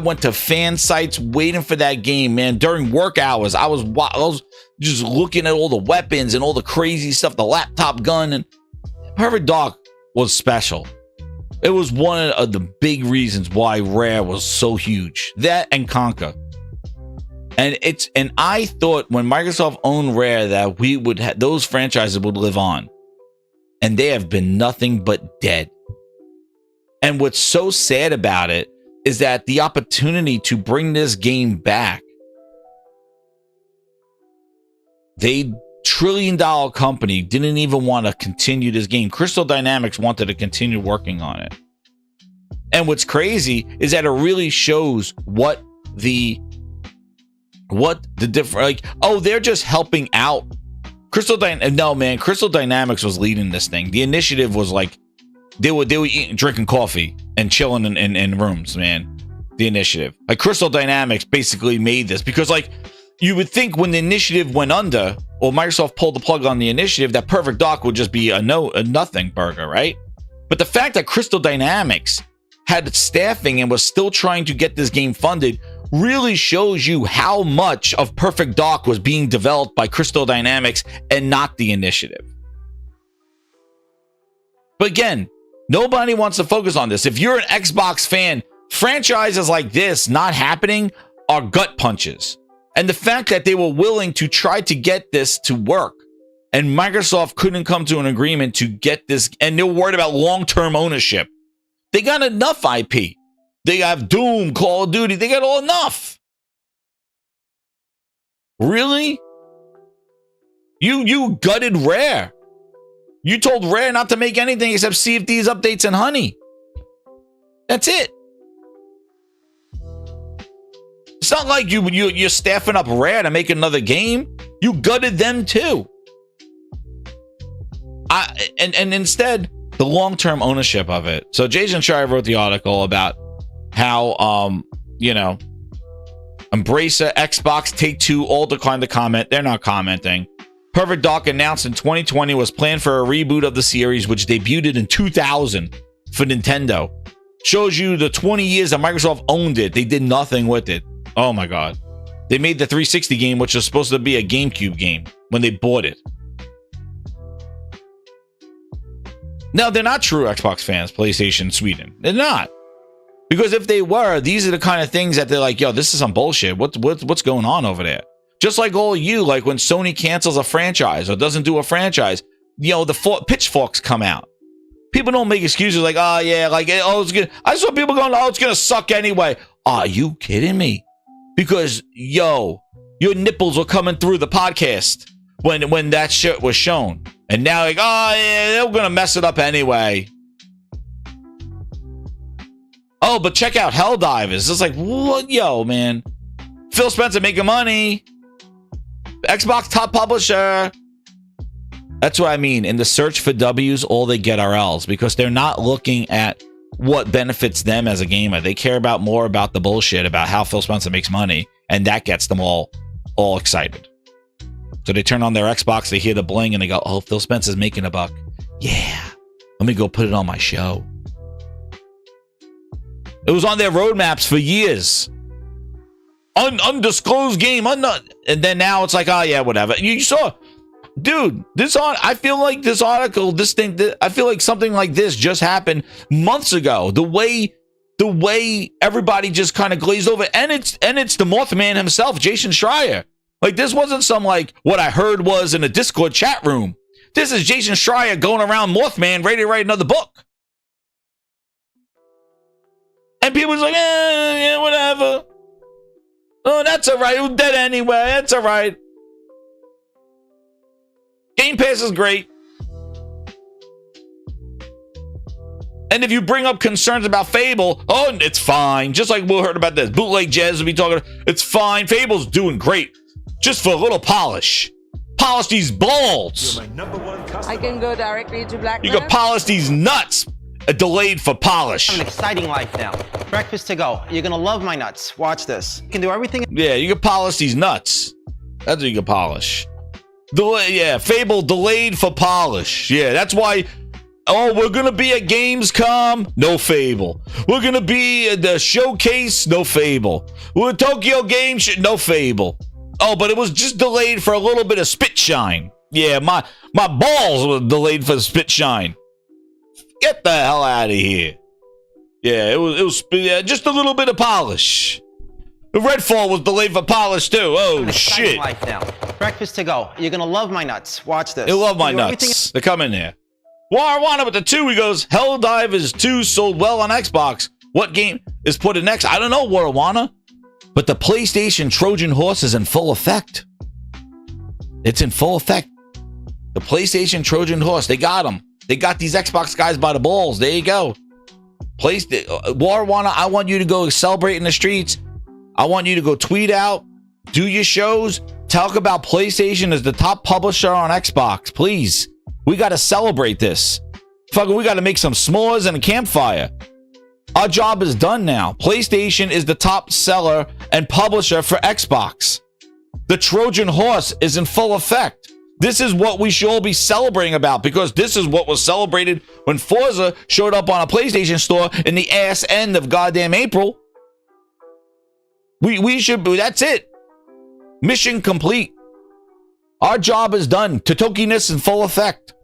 went to fan sites waiting for that game, man. During work hours, I was just looking at all the weapons and all the crazy stuff, the laptop gun, and Perfect Dark was special. It was one of the big reasons why Rare was so huge. That and Conker. And I thought when Microsoft owned Rare that we would those franchises would live on. And they have been nothing but dead. And what's so sad about it is that the opportunity to bring this game back, they trillion-dollar company didn't even want to continue this game. Crystal Dynamics wanted to continue working on it. And what's crazy is that it really shows what the different, like, oh, they're just helping out. Crystal Dynamics was leading this thing. The initiative was like they were eating, drinking coffee. and chilling in rooms, man. The initiative. Like Crystal Dynamics basically made this because like you would think when the initiative went under or Microsoft pulled the plug on the initiative that Perfect Dark would just be a nothing burger, right? But the fact that Crystal Dynamics had staffing and was still trying to get this game funded really shows you how much of Perfect Dark was being developed by Crystal Dynamics and not the initiative. But again, nobody wants to focus on this. If you're an Xbox fan, franchises like this not happening are gut punches. And the fact that they were willing to try to get this to work and Microsoft couldn't come to an agreement to get this, and they're worried about long-term ownership. They got enough IP. They have Doom, Call of Duty. They got all enough. Really? You gutted Rare. You told Rare not to make anything except CFDs, updates, and honey. That's it. It's not like you're staffing up Rare to make another game. You gutted them too. And instead, the long-term ownership of it. So Jason Schreier wrote the article about how Embracer, Xbox, Take-Two all declined to comment. They're not commenting. Perfect Dark announced in 2020 was planned for a reboot of the series, which debuted in 2000 for Nintendo. Shows you the 20 years that Microsoft owned it. They did nothing with it. Oh my God. They made the 360 game, which was supposed to be a GameCube game when they bought it. No, they're not true Xbox fans, PlayStation Sweden. They're not. Because if they were, these are the kind of things that they're like, yo, this is some bullshit. What's going on over there? Just like all of you, like when Sony cancels a franchise or doesn't do a franchise, the pitchforks come out. People don't make excuses like, oh yeah, like, oh, it's good. I saw people going, oh, it's going to suck anyway. Are you kidding me? Because, yo, your nipples were coming through the podcast when that shit was shown. And now, like, oh, yeah, they're going to mess it up anyway. Oh, but check out Helldivers. It's like, what? Yo, man. Phil Spencer making money. Xbox top publisher. That's what I mean. In the search for W's, all they get are L's because they're not looking at what benefits them as a gamer. They care more about the bullshit about how Phil Spencer makes money, and that gets them all excited. So they turn on their Xbox, they hear the bling, and they go, oh, Phil Spencer's making a buck. Yeah, let me go put it on my show. It was on their roadmaps for years. Undisclosed game, and then now it's like, oh yeah, whatever. You saw, dude, I feel like this article, I feel like something like this just happened months ago. The way everybody just kind of glazed over, and it's the Mothman himself, Jason Schreier. Like, this wasn't some, like, what I heard was in a Discord chat room. This is Jason Schreier going around Mothman ready to write another book. And people was like, yeah, whatever. Oh, that's all right. It was dead anyway. That's all right. Game Pass is great. And if you bring up concerns about Fable, oh, it's fine. Just like we heard about this. Bootleg Jazz will be talking. It's fine. Fable's doing great. Just for a little polish. Polish these balls. I can go directly to Black. You can polish these nuts. Delayed for polish. An exciting life now. Breakfast to go. You're gonna love my nuts. Watch this. You can do everything. Yeah, you can polish these nuts. That's what you can polish. Fable delayed for polish. Yeah, that's why. Oh, we're gonna be at Gamescom. No Fable. We're gonna be at the showcase. No Fable. We're at Tokyo Game Show. No Fable. Oh, but it was just delayed for a little bit of spit shine. Yeah, my balls were delayed for spit shine. Get the hell out of here. Yeah, it was just a little bit of polish. The Redfall was delayed for polish too. Oh shit. Life now. Breakfast to go. You're gonna love my nuts. Watch this. You'll love my nuts. They come in there. Warwana with the 2, he goes, Helldivers 2 sold well on Xbox. What game is put in next? I don't know, Warwana. But the PlayStation Trojan horse is in full effect. It's in full effect. The PlayStation Trojan horse, they got them. They got these Xbox guys by the balls. There you go. Warwana, I want you to go celebrate in the streets. I want you to go tweet out, do your shows, talk about PlayStation as the top publisher on Xbox, please. We got to celebrate this. Fucking, we got to make some s'mores and a campfire. Our job is done now. PlayStation is the top seller and publisher for Xbox. The Trojan horse is in full effect. This is what we should all be celebrating about, because this is what was celebrated when Forza showed up on a PlayStation store in the ass end of goddamn April. We should be, that's it. Mission complete. Our job is done. Totokiness in full effect.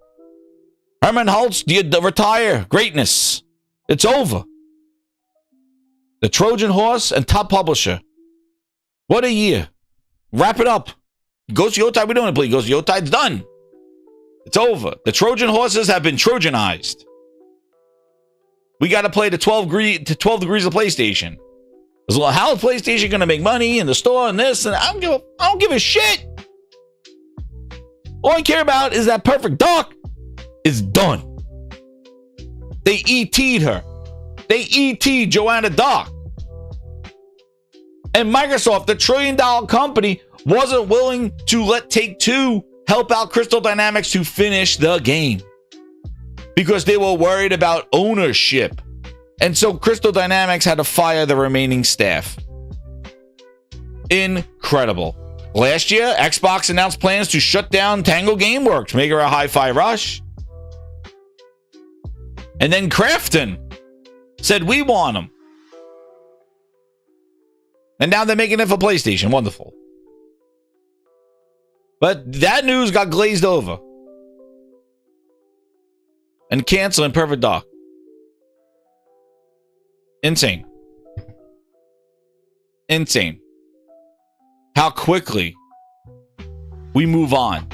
Herman Hulst, you retire. Greatness. It's over. The Trojan horse and top publisher. What a year. Wrap it up. Ghost Yotai, we don't want to play Ghost Yotai. It's done. It's over. The Trojan horses have been Trojanized. We got to play the 12 degrees of PlayStation. How is PlayStation going to make money in the store and this? And I don't give a shit. All I care about is that Perfect Dark is done. They ET'd her. They ET'd Joanna Dark. And Microsoft, the $1 trillion company, wasn't willing to let Take-Two help out Crystal Dynamics to finish the game because they were worried about ownership. And so Crystal Dynamics had to fire the remaining staff. Incredible. Last year, Xbox announced plans to shut down Tango Gameworks, make her a Hi-Fi Rush. And then Crafton said, we want them. And now they're making it for PlayStation. Wonderful. But that news got glazed over. And canceling Perfect Dark. Insane. Insane. How quickly we move on.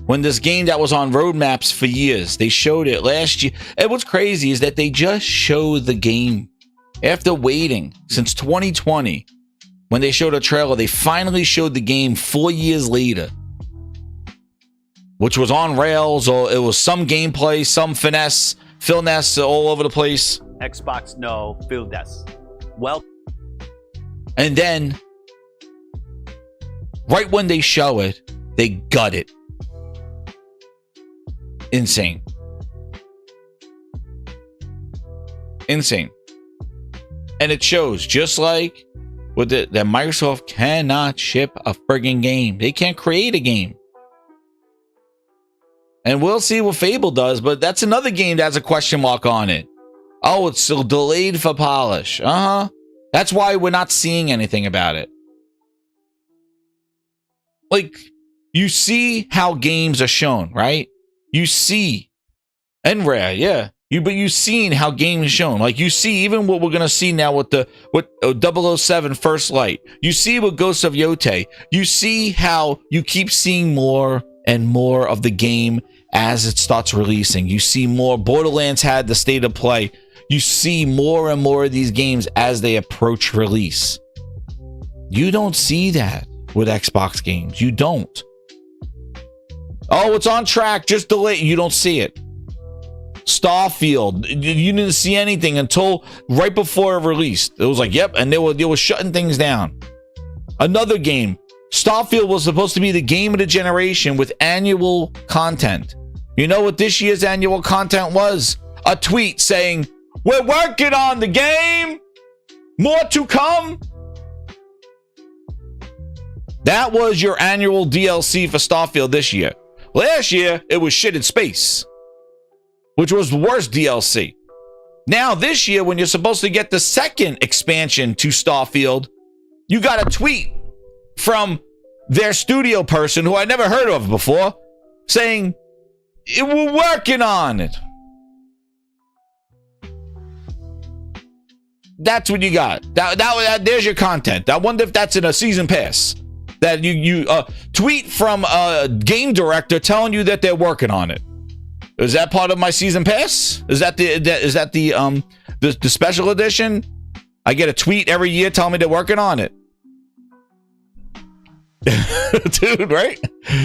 When this game that was on roadmaps for years, they showed it last year. And what's crazy is that they just showed the game. After waiting since 2020, when they showed a trailer, they finally showed the game 4 years later, which was on rails, or it was some gameplay, some finesse, all over the place. Xbox, no, Fildes. Well, and then, right when they show it, they gut it. Insane. Insane. And it shows, just like with that Microsoft cannot ship a friggin' game. They can't create a game. And we'll see what Fable does, but that's another game that has a question mark on it. Oh, it's still delayed for polish. That's why we're not seeing anything about it. Like, you see how games are shown, right? You see. And Rare, yeah. But you've seen how games shown. Like, you see even what we're going to see now with 007 First Light. You see with Ghosts of Yote. You see how you keep seeing more and more of the game as it starts releasing. You see more. Borderlands had the state of play. You see more and more of these games as they approach release. You don't see that with Xbox games. You don't. Oh, it's on track. Just delay. You don't see it. Starfield, you didn't see anything until right before it released. It was like, yep, and they were shutting things down. Another game, Starfield was supposed to be the game of the generation with annual content. You know what this year's annual content was? A tweet saying, we're working on the game, more to come. That was your annual DLC for Starfield this year. Last year, it was shit in space, which was the worst DLC. Now, this year, when you're supposed to get the second expansion to Starfield, you got a tweet from their studio person, who I never heard of before, saying, we're working on it. That's what you got. There's your content. I wonder if that's in a season pass. That you tweet from a game director telling you that they're working on it. Is that part of my season pass? Is that the special edition? I get a tweet every year telling me they're working on it. Dude, right?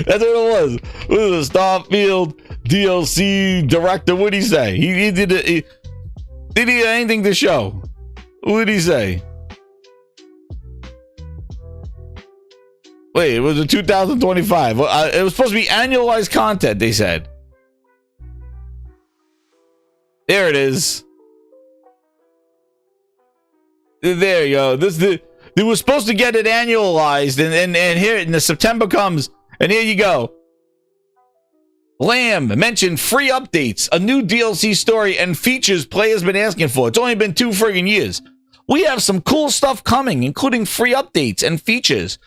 That's what it was. It was a Starfield DLC director. What did he say? Did he have anything to show? What did he say? Wait, it was in 2025. It was supposed to be annualized content, they said. There it is. There you go. They were supposed to get it annualized, and here, and the September comes, and here you go. Lamb mentioned free updates, a new DLC story, and features players been asking for. It's only been 2 friggin' years. We have some cool stuff coming, including free updates and features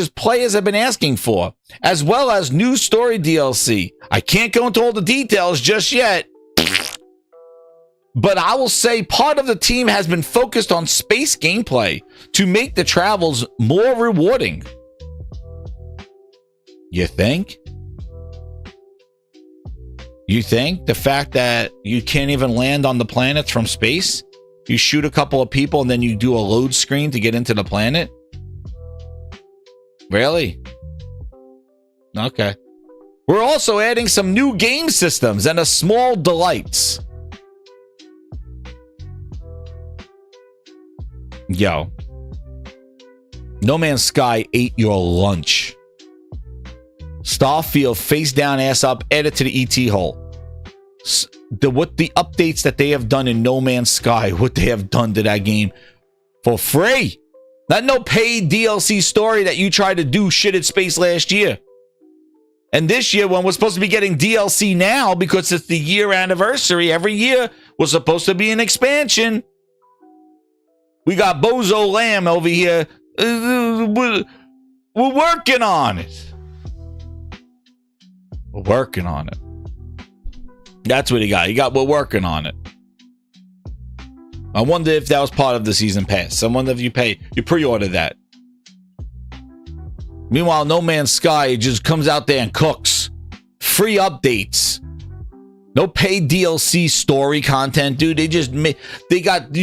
players have been asking for, as well as new story DLC. I can't go into all the details just yet, but I will say part of the team has been focused on space gameplay to make the travels more rewarding. You think? You think the fact that you can't even land on the planets from space? You shoot a couple of people and then you do a load screen to get into the planet? Really? Okay. We're also adding some new game systems and a small delights. Yo. No Man's Sky ate your lunch. Starfield face down, ass up, added to the ET hole. What the updates that they have done in No Man's Sky, what they have done to that game for free. Not no paid DLC story that you tried to do shit at space last year. And this year, when we're supposed to be getting DLC now because it's the year anniversary, every year was supposed to be an expansion. We got Bozo Lamb over here. We're working on it. We're working on it. That's what he got. We're working on it. I wonder if that was part of the season pass. I wonder if you pre-ordered that. Meanwhile, No Man's Sky just comes out there and cooks. Free updates. No paid DLC story content, dude. They got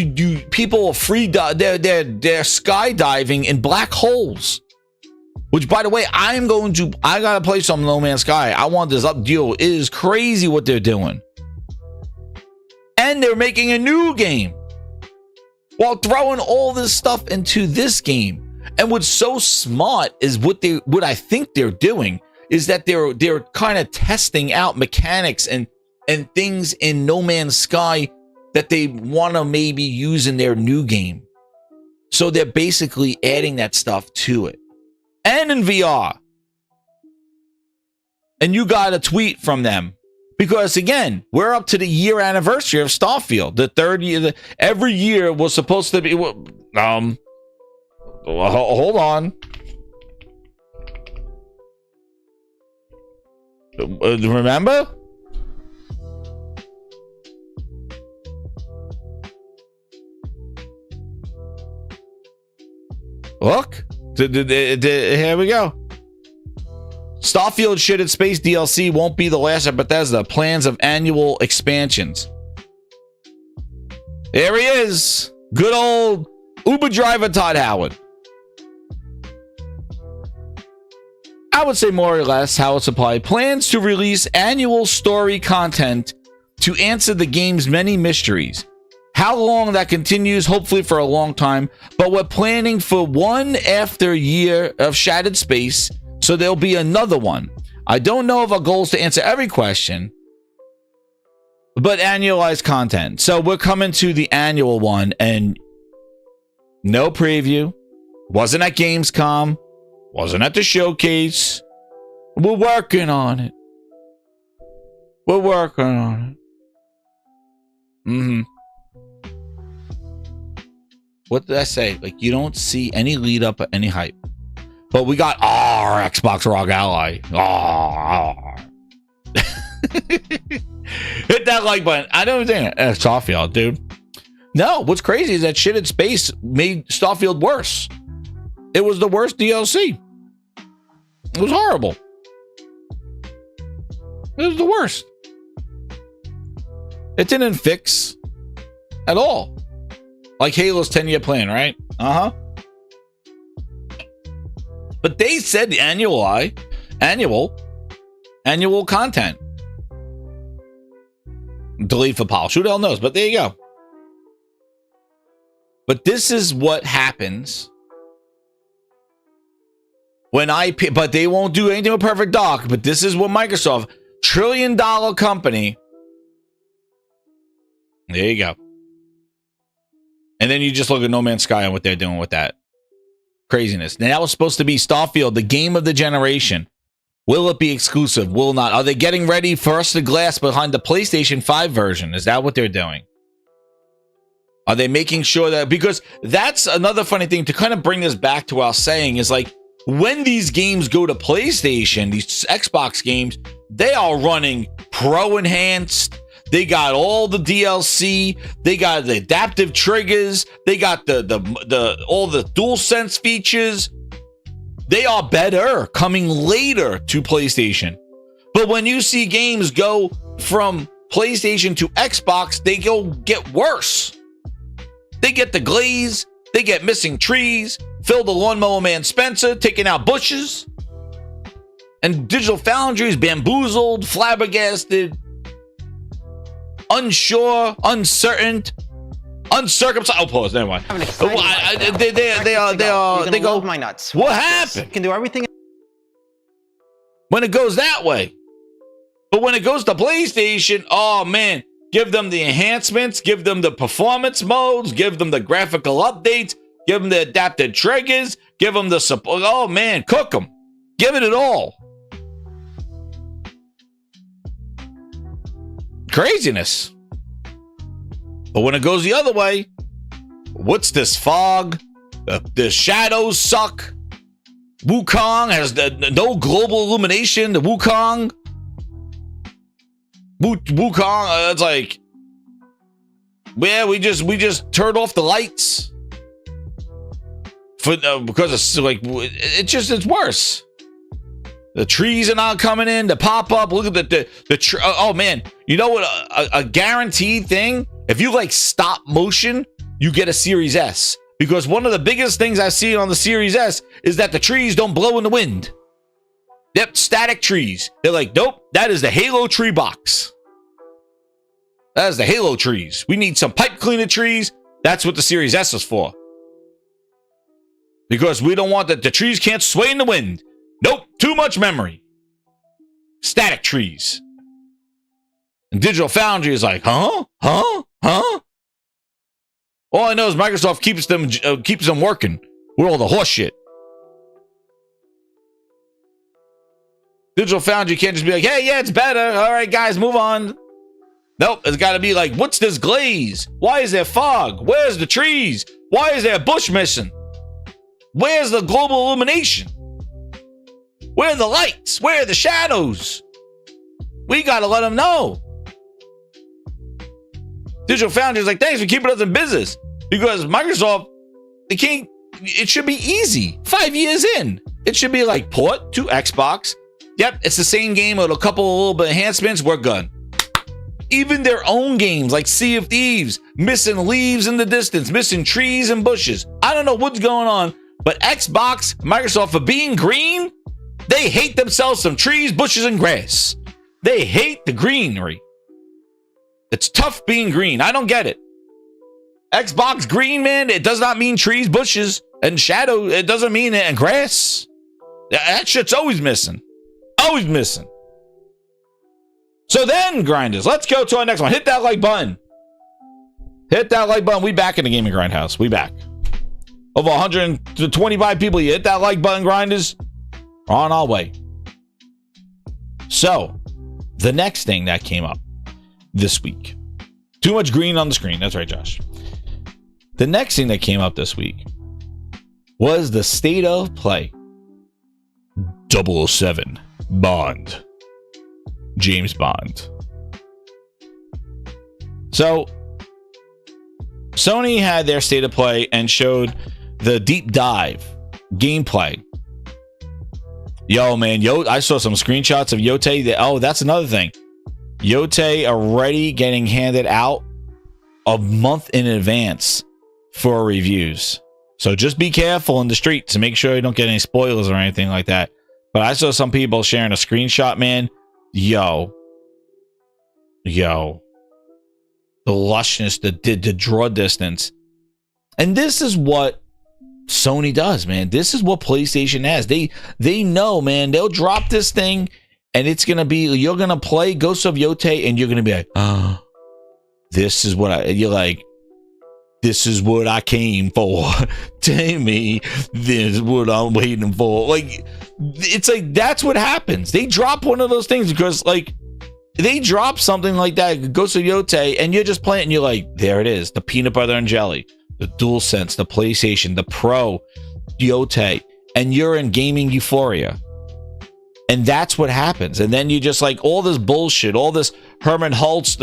people free. They're skydiving in black holes. Which, by the way, I gotta play some No Man's Sky. I want this up deal. It is crazy what they're doing. And they're making a new game while throwing all this stuff into this game. And what's so smart is what I think they're doing is that they're kind of testing out mechanics and things in No Man's Sky that they want to maybe use in their new game. So they're basically adding that stuff to it. And in VR. And you got a tweet from them. Because again, we're up to the year anniversary of Starfield. The third year. Every year was supposed to be... hold on. Remember? Look. Here we go. Starfield shit at space DLC won't be the last of Bethesda. Plans of annual expansions. There he is. Good old Uber driver Todd Howard. I would say more or less how it's applied. Plans to release annual story content to answer the game's many mysteries. How long that continues, hopefully for a long time, but we're planning for one after year of Shattered Space, so there'll be another one. I don't know if our goal is to answer every question, but annualized content. So we're coming to the annual one, and no preview, wasn't at Gamescom, wasn't at the showcase. We're working on it. We're working on it. What did I say? Like, you don't see any lead up or any hype. But we got our Xbox Rock Ally. Hit that like button. I don't think it's Starfield, dude. No, what's crazy is that shit in space made Starfield worse. It was the worst DLC. It was horrible. It was the worst. It didn't fix at all. Like Halo's 10-year plan, right? But they said the annual content. Delete for polish. Who the hell knows? But there you go. But this is what happens when but they won't do anything with Perfect Dark. But this is what Microsoft, $1 trillion company. There you go. And then you just look at No Man's Sky and what they're doing with that. Craziness. Now that was supposed to be Starfield, the game of the generation. Will it be exclusive? Will not? Are they getting ready for us to glass behind the PlayStation 5 version? Is that what they're doing? Are they making sure that, because that's another funny thing to kind of bring this back to what I was saying is like, when these games go to PlayStation, these Xbox games, they are running pro enhanced. They got all the DLC. They got the adaptive triggers. They got the all the DualSense features. They are better coming later to PlayStation. But when you see games go from PlayStation to Xbox, they get worse. They get the glaze. They get missing trees. Phil the Lawnmower Man Spencer taking out bushes. And Digital Foundry is bamboozled, flabbergasted, unsure, uncertain, uncircumcised. Oh, pause. Never mind. They go. My nuts. What happened? You can do everything. When it goes that way, but when it goes to PlayStation, oh man, give them the enhancements, give them the performance modes, give them the graphical updates, give them the adapted triggers, give them the support. Oh man, cook them, give it all. Craziness. But when it goes the other way, what's this fog? The shadows suck. Wukong has no global illumination. The Wukong. It's like, yeah, we just turned off the lights for because it's like it's worse. The trees are not coming in. The pop up. Look at the tree. Oh man, you know what? A guaranteed thing. If you like stop motion, you get a Series S. Because one of the biggest things I've seen on the Series S is that the trees don't blow in the wind. Yep, static trees. They're like, nope, that is the Halo tree box. That is the Halo trees. We need some pipe cleaner trees. That's what the Series S is for. Because we don't want the trees can't sway in the wind. Nope, too much memory. Static trees. And Digital Foundry is like, huh? All I know is Microsoft keeps them working with all the horse shit. Digital Foundry can't just be like, hey, yeah, it's better. All right, guys, move on. Nope, it's got to be like, what's this glaze? Why is there fog? Where's the trees? Why is there a bush missing? Where's the global illumination? Where are the lights? Where are the shadows? We got to let them know. Digital Foundry is like, thanks for keeping us in business. Because Microsoft, it should be easy. 5 years in. It should be like port to Xbox. Yep, it's the same game with a couple of little bit enhancements. We're good. Even their own games like Sea of Thieves, missing leaves in the distance, missing trees and bushes. I don't know what's going on, but Xbox, Microsoft, for being green, they hate themselves some trees, bushes, and grass. They hate the greenery. It's tough being green. I don't get it. Xbox green, man, it does not mean trees, bushes, and shadow. It doesn't mean it and grass. That shit's always missing. Always missing. So then, grinders, let's go to our next one. Hit that like button. Hit that like button. We back in the Gaming Grindhouse. We back. Over 125 people. You hit that like button, grinders. We're on our way. So, the next thing that came up this week. Too much green on the screen. That's right, Josh. The next thing that came up this week was the state of play. 007 Bond. James Bond. So, Sony had their state of play and showed the deep dive gameplay. Yo, man, I saw some screenshots of Yote. Oh, that's another thing. Yote already getting handed out a month in advance for reviews. So just be careful in the streets to make sure you don't get any spoilers or anything like that. But I saw some people sharing a screenshot, man. Yo. The lushness, the draw distance. And this is what Sony does, man. This is what PlayStation has. They know, man. They'll drop this thing and it's going to be, you're going to play Ghost of Yote and you're going to be like, oh, this is what you're like, this is what I came for. Tell me this is what I'm waiting for. Like, it's like, that's what happens. They drop one of those things because, like, they drop something like that, Ghost of Yote, and you're just playing, and you're like, there it is, the peanut butter and jelly, the DualSense, the PlayStation, the Pro, Yote, and you're in gaming euphoria. And that's what happens. And then you just like all this bullshit, all this Herman Hultz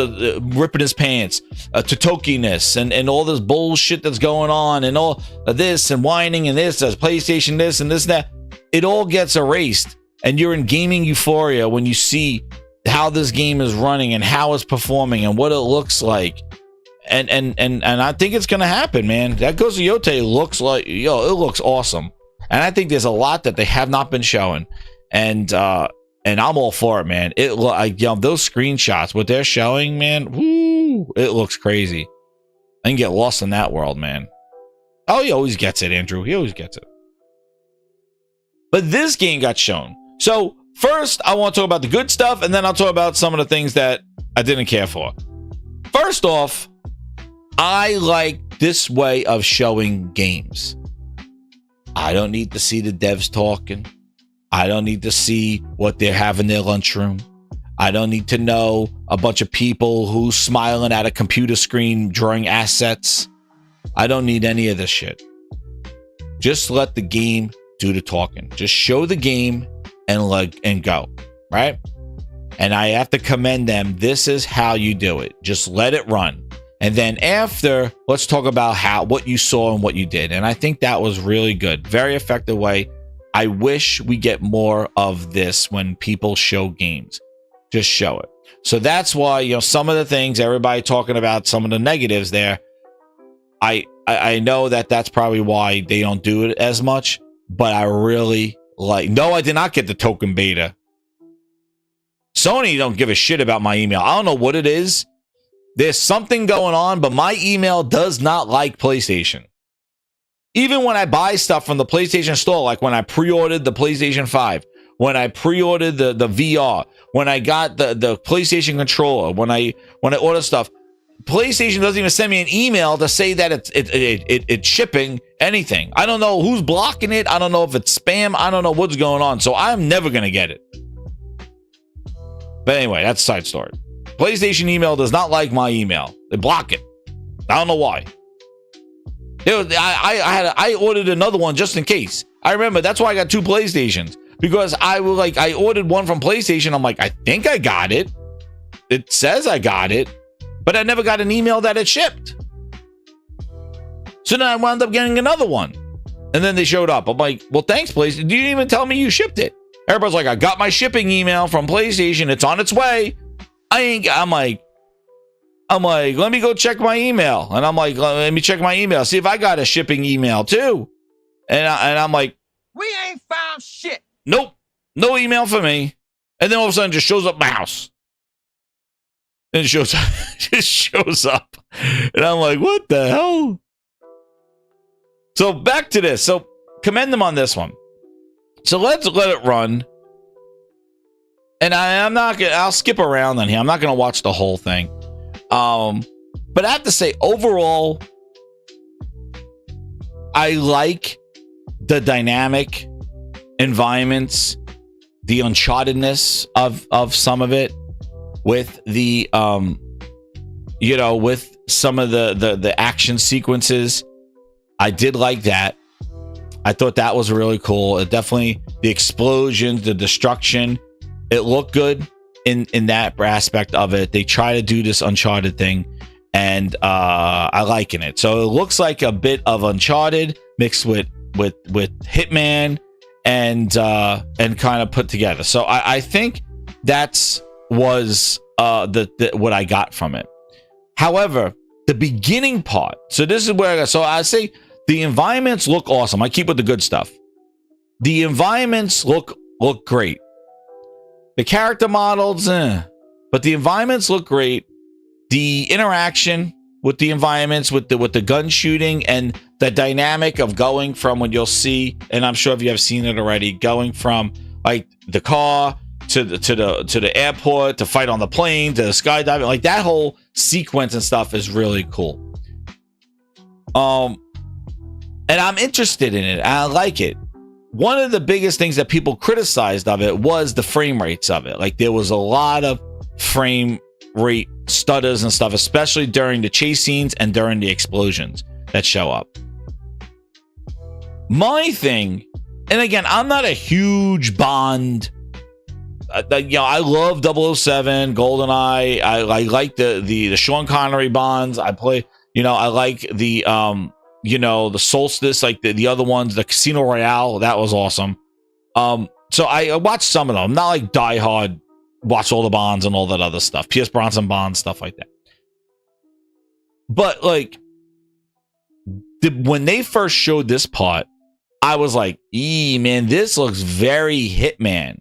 ripping his pants, Totokiness, and all this bullshit that's going on, and all of this, and whining, and this, PlayStation this, and this, and that. It all gets erased. And you're in gaming euphoria when you see how this game is running and how it's performing and what it looks like. And I think it's going to happen, man. That Ghost of Yote looks like, it looks awesome. And I think there's a lot that they have not been showing. And I'm all for it, man. Those screenshots, what they're showing, man, woo, it looks crazy. I can get lost in that world, man. Oh, he always gets it, Andrew. He always gets it. But this game got shown. So first, I want to talk about the good stuff, and then I'll talk about some of the things that I didn't care for. First off, I like this way of showing games. I don't need to see the devs talking. I don't need to see what they have in their lunchroom. I don't need to know a bunch of people who's smiling at a computer screen drawing assets. I don't need any of this shit. Just let the game do the talking. Just show the game and go, right? And I have to commend them. This is how you do it. Just let it run. And then after, let's talk about what you saw and what you did. And I think that was really good. Very effective way. I wish we get more of this when people show games. Just show it. So that's why, some of the things, everybody talking about some of the negatives there, I know that's probably why they don't do it as much, but I really no, I did not get the token beta. Sony don't give a shit about my email. I don't know what it is. There's something going on, but my email does not like PlayStation. Even when I buy stuff from the PlayStation Store, like when I pre-ordered the PlayStation 5, when I pre-ordered the VR, when I got the PlayStation controller, when I order stuff, PlayStation doesn't even send me an email to say that it's shipping anything. I don't know who's blocking it. I don't know if it's spam. I don't know what's going on. So I'm never going to get it. But anyway, that's a side story. PlayStation email does not like my email. They block it. I don't know why. I ordered another one just in case. I remember that's why I got 2 PlayStations, because I ordered one from PlayStation. I'm like, I think I got it. It says I got it, but I never got an email that it shipped. So then I wound up getting another one, and then they showed up. I'm like, well, thanks, PlayStation. You didn't even tell me you shipped it. Everybody's like, I got my shipping email from PlayStation. It's on its way. I'm like, let me go check my email. And I'm like, let me check my email. See if I got a shipping email too. And I'm like, We ain't found shit. Nope. No email for me. And then all of a sudden it just shows up at my house. And it just shows up. And I'm like, what the hell? So back to this. So commend them on this one. So let's let it run. And I'll skip around on here. I'm not going to watch the whole thing. But I have to say, overall, I like the dynamic environments, the unchartedness of some of it, with the with some of the action sequences. I did like that. I thought that was really cool. It definitely, the explosions, the destruction, it looked good in that aspect of it. They try to do this Uncharted thing, and I liking it. So it looks like a bit of Uncharted mixed with Hitman and kind of put together. So I think that's was what I got from it. However, the beginning part. So this is where I say the environments look awesome. I keep with the good stuff. The environments look great. The character models, but the environments look great. The interaction with the environments, with the gun shooting, and the dynamic of going from when you'll see, and I'm sure if you have seen it already, going from like the car to the airport, to fight on the plane, to the skydiving, like that whole sequence and stuff is really cool. And I'm interested in it. I like it. One of the biggest things that people criticized of it was the frame rates of it. Like there was a lot of frame rate stutters and stuff, especially during the chase scenes and during the explosions that show up. My thing, and again, I'm not a huge Bond. I love 007, GoldenEye. I like the Sean Connery Bonds. I play, I like the the Solstice, like the other ones, the Casino Royale. That was awesome. So I watched some of them. I'm not like diehard, watch all the Bonds and all that other stuff. Pierce Brosnan Bonds, stuff like that. But like, when they first showed this part, I was like, man, this looks very Hitman.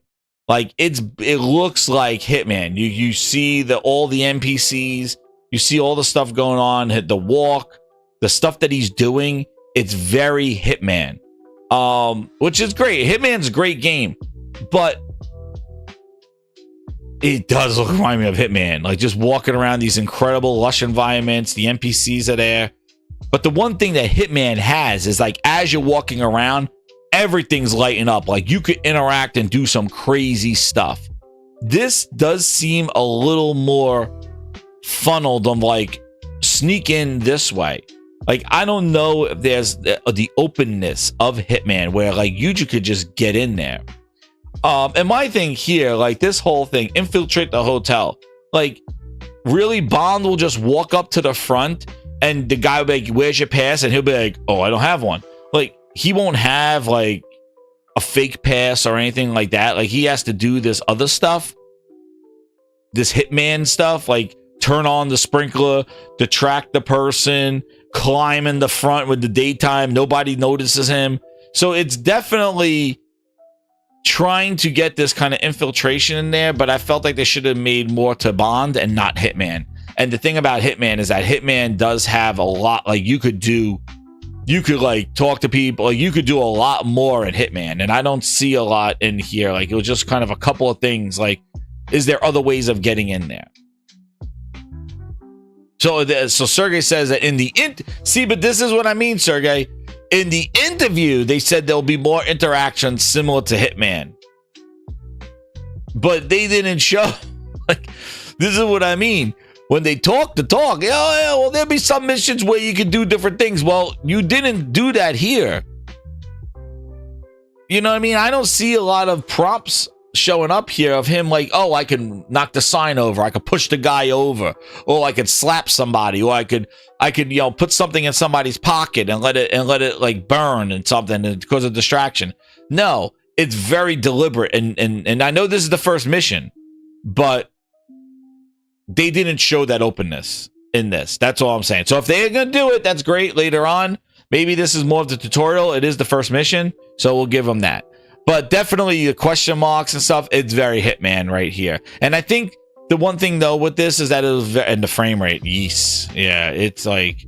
Like it looks like Hitman. You see all the NPCs, you see all the stuff going on, the walk, the stuff that he's doing. It's very Hitman, which is great. Hitman's a great game, but it does remind me of Hitman. Like just walking around these incredible lush environments, the NPCs are there. But the one thing that Hitman has is like as you're walking around, everything's lighting up. Like you could interact and do some crazy stuff. This does seem a little more funneled on like sneak in this way. Like I don't know if there's the openness of Hitman where like you could just get in there. And my thing here, like this whole thing, infiltrate the hotel. Like really, Bond will just walk up to the front and the guy will be like, "Where's your pass?" And he'll be like, "Oh, I don't have one." Like he won't have like a fake pass or anything like that. Like he has to do this other stuff, this Hitman stuff, like turn on the sprinkler, detract the person, climb in the front with the daytime. Nobody notices him. So it's definitely trying to get this kind of infiltration in there, but I felt like they should have made more to Bond and not Hitman. And the thing about Hitman is that Hitman does have a lot, like you could like talk to people, like you could do a lot more in Hitman, and I don't see a lot in here. Like it was just kind of a couple of things. Like, is there other ways of getting in there? So Sergey says that in the but this is what I mean, Sergey. In the interview, they said there'll be more interactions similar to Hitman, but they didn't show. Like, this is what I mean. When they talk the talk, well, there'll be some missions where you can do different things. Well, you didn't do that here. You know what I mean? I don't see a lot of prompts showing up here of him like, oh, I can knock the sign over, I could push the guy over, or I could slap somebody, or I could put something in somebody's pocket and let it like burn and something and cause a distraction. No, it's very deliberate, and I know this is the first mission, but they didn't show that openness in this. That's all I'm saying. So if they're gonna do it, that's great. Later on, maybe this is more of the tutorial. It is the first mission, so we'll give them that. But definitely the question marks and stuff, it's very Hitman right here. And I think the one thing though with this is that it was and the frame rate, yes, yeah, it's like,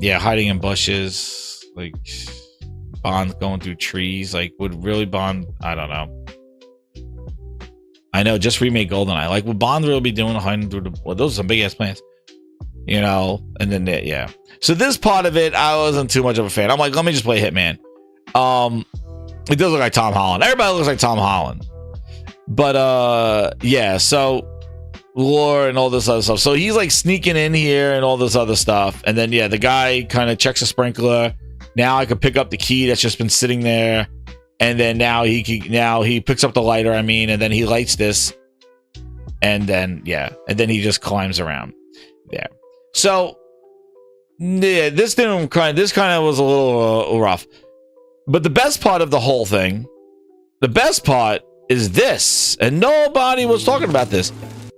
yeah, hiding in bushes, like Bond going through trees, like would really Bond, I don't know. I know, just remake GoldenEye. Like, would Bond really be doing hiding through the? Well, those are some big ass plans, And then yeah. So this part of it, I wasn't too much of a fan. I'm like, let me just play Hitman. It does look like Tom Holland. Everybody looks like Tom Holland. But yeah. So lore and all this other stuff. So he's like sneaking in here and all this other stuff. And then yeah, the guy kind of checks a sprinkler. Now I could pick up the key that's just been sitting there. And then now he picks up the lighter, and then he lights this, and then he just climbs around there. So yeah, this kind of was a little rough. But the best part of the whole thing, the best part is this, and nobody was talking about this,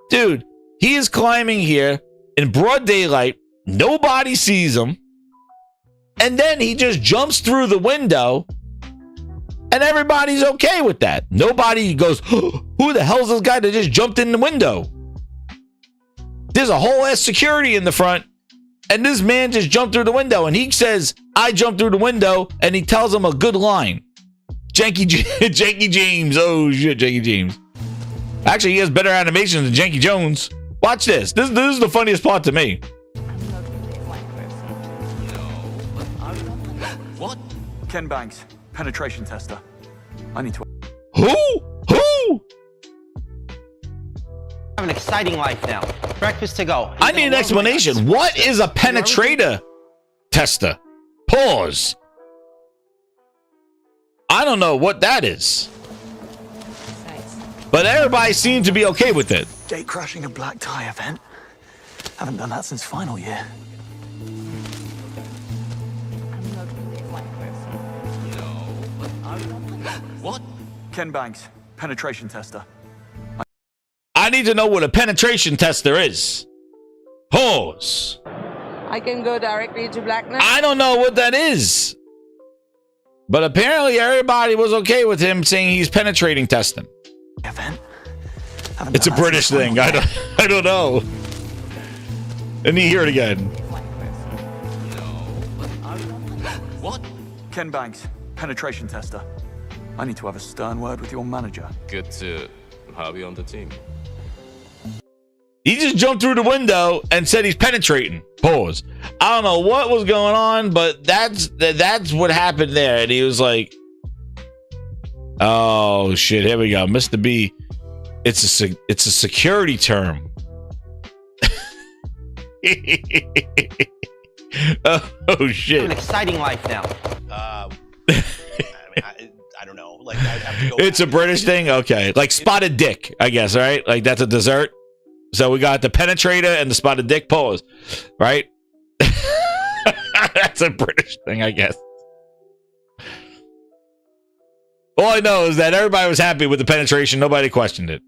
dude. He is climbing here in broad daylight. Nobody sees him, and then he just jumps through the window. And everybody's okay with that. Nobody goes, who the hell's this guy that just jumped in the window? There's a whole ass security in the front, and this man just jumped through the window, and he says, I jumped through the window, and he tells him a good line. Janky James. Oh shit, Janky James. Actually, he has better animations than Janky Jones. Watch this. This is the funniest part to me. I'm not really like person. No, but Ken Banks, penetration tester. I need to. Who? Have an exciting life now. Breakfast to go. I need an explanation. What is a penetrator tester? Pause. I don't know what that is. But everybody seemed to be okay with it. Gate crashing a black tie event. Haven't done that since final year. What? Ken Banks, penetration tester. I need to know what a penetration tester is. Pause. I can go directly to blackness. I don't know what that is. But apparently everybody was okay with him saying he's penetrating testing. Event. It's a British thing. I don't know. Let me hear it again. What? Ken Banks, penetration tester. I need to have a stern word with your manager. Good to have you on the team. He just jumped through the window and said he's penetrating. Pause. I don't know what was going on, but that's what happened there. And he was like, "Oh shit, here we go, Mr. B. It's a security term." Oh shit! An exciting life now. I don't know. Like, I'd have to go. It's a British thing, okay? Like spotted dick, I guess, right? Like that's a dessert. So we got the penetrator and the spotted dick pose, right? That's a British thing, I guess. All I know is that everybody was happy with the penetration. Nobody questioned it.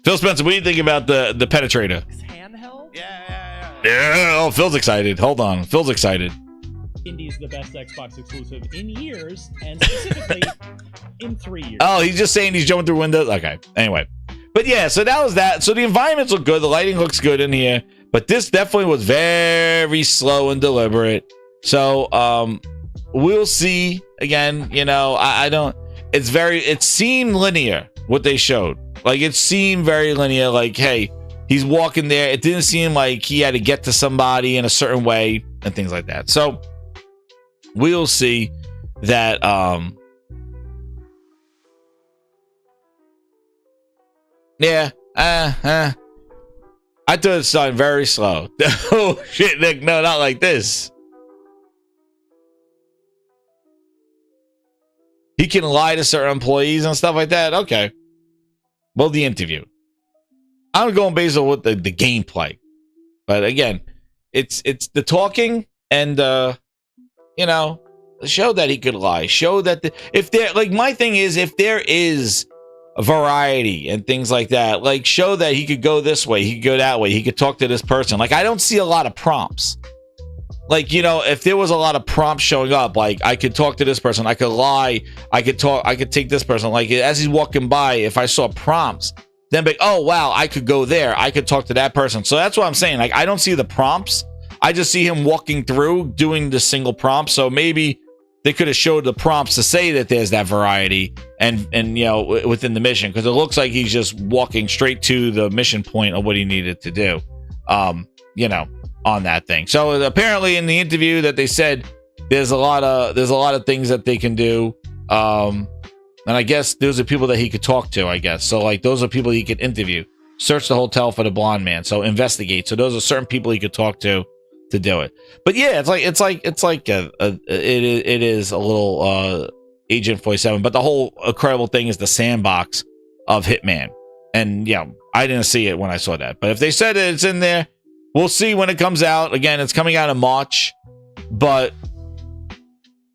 Phil Spencer, what do you think about the penetrator? Handheld? Yeah. Oh, Phil's excited. Hold on. Phil's excited. Indie's the best Xbox exclusive in years, and specifically in 3 years. Oh, he's just saying he's jumping through windows? Okay. Anyway. But yeah, so that was that. So the environments look good. The lighting looks good in here. But this definitely was very slow and deliberate. So we'll see. Again, you know, I don't... It seemed linear, what they showed. Like, it seemed very linear. Like, hey, he's walking there. It didn't seem like he had to get to somebody in a certain way and things like that. So we'll see that... Yeah, I thought it started very slow. Oh shit, Nick, no, not like this. He can lie to certain employees and stuff like that. Okay. Well, the interview. I'm going based on what the gameplay. But again, it's the talking and you know, show that he could lie. Show that my thing is, if there is variety and things like that, like show that he could go this way, he could go that way, he could talk to this person. Like, I don't see a lot of prompts. Like, you know, if there was a lot of prompts showing up, like I could talk to this person, I could lie, I could take this person, like as he's walking by, if I saw prompts, then be like, oh wow, I could go there, I could talk to that person. So that's what I'm saying. Like, I don't see the prompts, I just see him walking through doing the single prompt. So maybe they could have showed the prompts to say that there's that variety and you know, within the mission, because it looks like he's just walking straight to the mission point of what he needed to do, you know, on that thing. So apparently in the interview that they said there's a lot of things that they can do, and I guess those are people that he could talk to, I guess. So like those are people he could interview. Search the hotel for the blonde man. So investigate. So those are certain people he could talk to do it. But yeah, it is a little Agent 47. But the whole incredible thing is the sandbox of Hitman. And yeah, I didn't see it when I saw that. But if they said it's in there, we'll see when it comes out. Again, it's coming out in March. But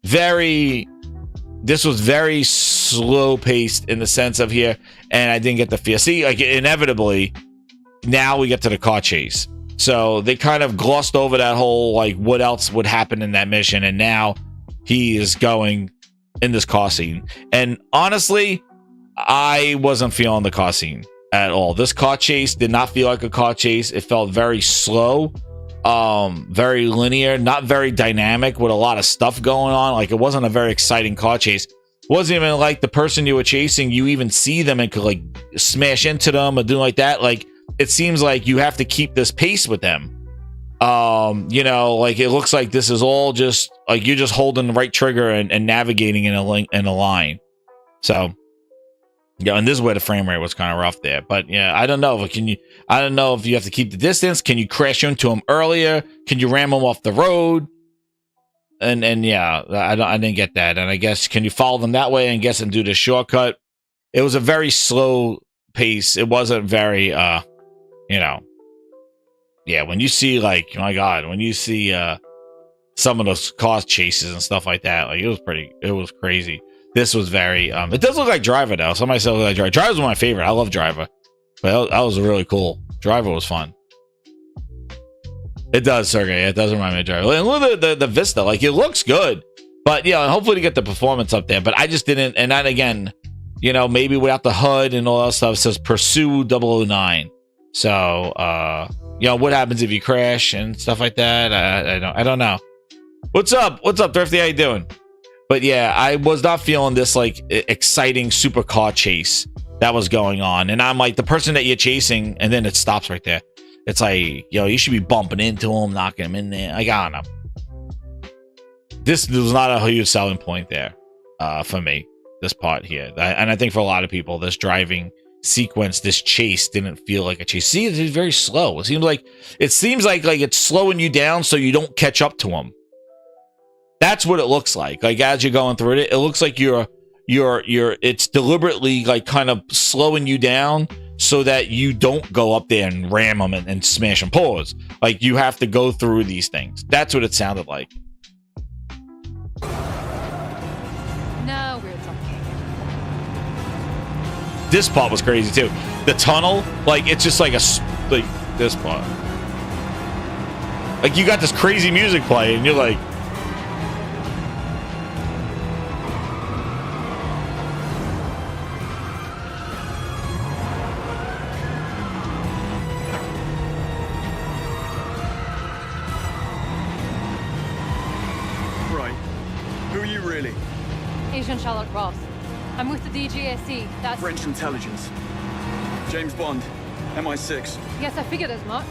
this was very slow paced in the sense of here, and I didn't get the feel. See, like inevitably, now we get to the car chase. So they kind of glossed over that whole, like, what else would happen in that mission, and now he is going in this car scene. And honestly, I wasn't feeling the car scene at all. This car chase did not feel like a car chase. It felt very slow, very linear, not very dynamic, with a lot of stuff going on. Like, it wasn't a very exciting car chase. It wasn't even like the person you were chasing, you even see them and could like smash into them or do like that. Like, it seems like you have to keep this pace with them. You know, like it looks like this is all just like you're just holding the right trigger and navigating in a line. So yeah, and this is where the frame rate was kind of rough there. But yeah, I don't know. I don't know if you have to keep the distance. Can you crash into him earlier? Can you ram him off the road? And yeah, I didn't get that. And I guess can you follow them that way and guess and do the shortcut? It was a very slow pace. It wasn't very you know. Yeah, when you see like, oh my God, when you see some of those car chases and stuff like that, like it was crazy. This was very it does look like Driver though. Somebody said it looked like Driver. Driver's one of my favorite. I love Driver. But that was really cool. Driver was fun. It does, Sergey. It does remind me of Driver. And look at the Vista. Like it looks good. But yeah, hopefully to get the performance up there. But I just didn't, and then again, you know, maybe without the HUD and all that stuff, it says pursue 009. So you know, what happens if you crash and stuff like that? I don't know. What's up? What's up, Thrifty? How you doing? But yeah, I was not feeling this like exciting supercar chase that was going on. And I'm like the person that you're chasing, and then it stops right there. It's like, yo, you should be bumping into him, knocking him in there. Like, I don't know. This was not a huge selling point there for me, this part here. And I think for a lot of people, this driving sequence, this chase didn't feel like a chase. See, it's very slow. It seems like it's slowing you down so you don't catch up to him. That's what it looks like. Like as you're going through it, it looks like it's deliberately like kind of slowing you down so that you don't go up there and ram them and smash them. Pause. Like you have to go through these things. That's what it sounded like. Now we're talking. This part was crazy too. The tunnel, like it's just like this part. Like you got this crazy music playing, and you're like, Charlotte Ross. I'm with the DGSE. That's French intelligence. James Bond, MI6. Yes, I figured as much.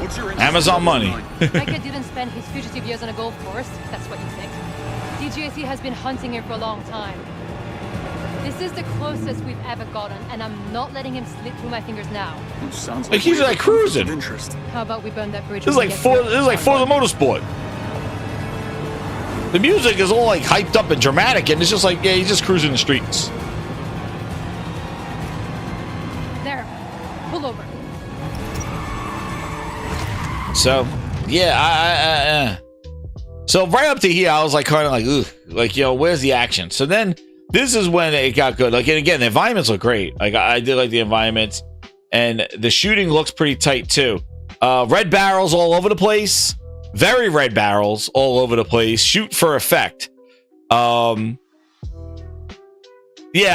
What's your Amazon money? Micah didn't spend his fugitive years on a golf course. That's what you think. DGSE has been hunting him for a long time. This is the closest we've ever gotten, and I'm not letting him slip through my fingers now. Sounds like he's like cruising. How about we burn that bridge? This is like for the motorsport. The music is all like hyped up and dramatic, and it's just like, yeah, he's just cruising the streets. There, pull over. So, yeah, so right up to here, I was like kind of like, ugh, like, yo, where's the action? So then this is when it got good. Like, and again, the environments look great. Like, I did like the environments, and the shooting looks pretty tight too. Red barrels all over the place. Very red barrels all over the place. Shoot for effect. Yeah,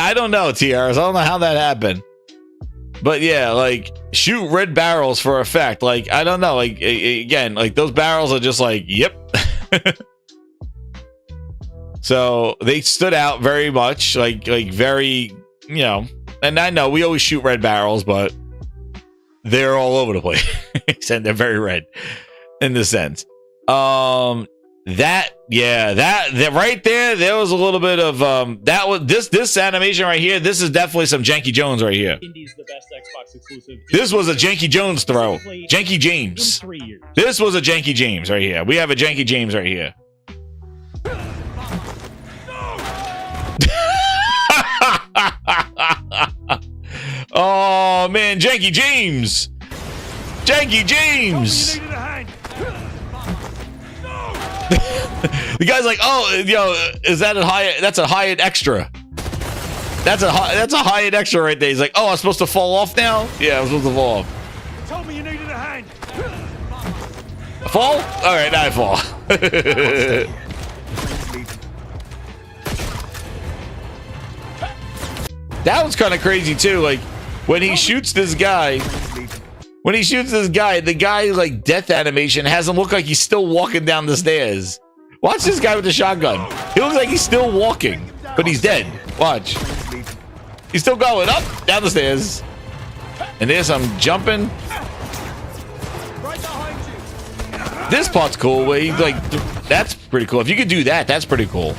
I don't know, TRs. I don't know how that happened. But yeah, like shoot red barrels for effect. Like, I don't know. Like, again, like those barrels are just like, yep. So they stood out very much. Like very, you know, and I know we always shoot red barrels, but they're all over the place. And they're very red. In the sense, that right there was a little bit of that was this animation right here. This is definitely some Janky Jones right here. Indy's the best Xbox exclusive. This was a Janky Jones throw. Janky James. 3 years. This was a Janky James right here. We have a Janky James right here. Oh man, Janky James. Janky James. The guy's like, oh, yo, is that a Hyatt? That's a Hyatt extra. That's a Hyatt extra right there. He's like, oh, I'm supposed to fall off now? Yeah, I'm supposed to fall off. Told me you needed a hand. A fall? All right, now I fall. That was kind of crazy too. Like when he shoots this guy. When he shoots this guy, the guy like death animation has him look like he's still walking down the stairs. Watch this guy with the shotgun. He looks like he's still walking, but he's dead. Watch. He's still going up, down the stairs. And there's some jumping. Right behind you. This part's cool. Where he, like, that's pretty cool. If you could do that, that's pretty cool.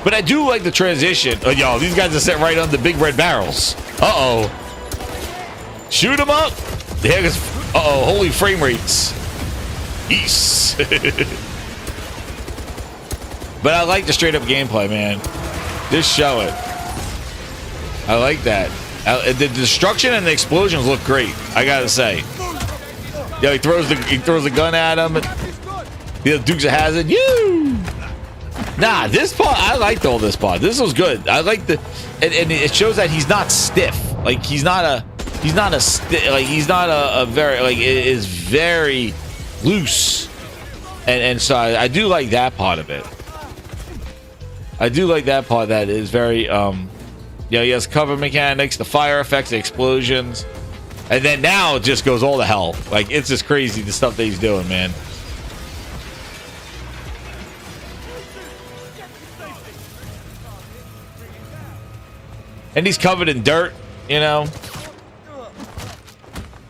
But I do like the transition. Oh, yo, these guys are sitting right on the big red barrels. Uh-oh. Shoot them up. There goes. Uh-oh, holy frame rates. East. But I like the straight up gameplay, man. Just show it. I like that. The destruction and the explosions look great. I gotta say. Yeah, he throws the gun at him. The Dukes of Hazzard. You. Nah, this part I liked all this part. This was good. I like the, and it shows that he's not stiff. Like he's not a very like it is very loose. And so I do like that part of it. I do like that part that is very he has cover mechanics, the fire effects, the explosions, and then now it just goes all to hell. Like it's just crazy the stuff that he's doing, man. And he's covered in dirt, you know.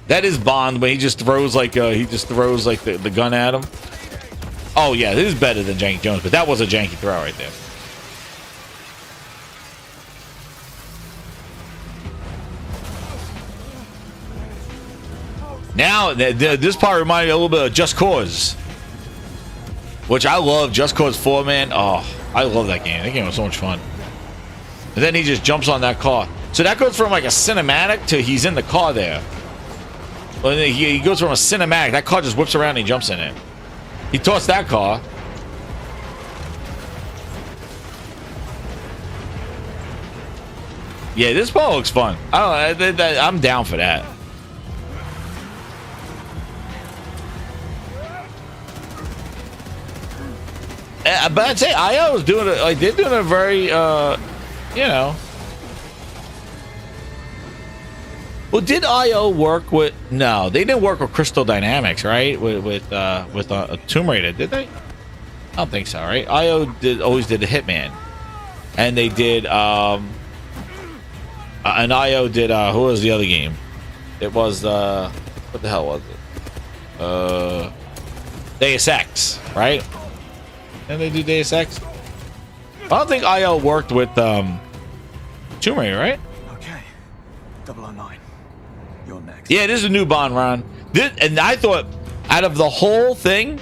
That is Bond when he just throws like the gun at him. Oh yeah, this is better than Janky Jones, but that was a janky throw right there. Now, this part reminded me a little bit of Just Cause, which I love. Just Cause 4, man. Oh, I love that game. That game was so much fun. And then he just jumps on that car. So that goes from like a cinematic to he's in the car there. Well, he goes from a cinematic. That car just whips around and he jumps in it. He tossed that car. Yeah, this ball looks fun. I'm down for that. But I'd say IO is doing it. Like they're doing a very, you know. Well, did IO work with? No, they didn't work with Crystal Dynamics, right? With Tomb Raider, did they? I don't think so, right? IO always did a Hitman, and they did and IO did who was the other game? It was what the hell was it? Deus Ex, right? And they do Deus Ex. I don't think IO worked with Tomb Raider, right? Okay, 009. You're next. Yeah, this is a new Bond, Ron. And I thought, out of the whole thing,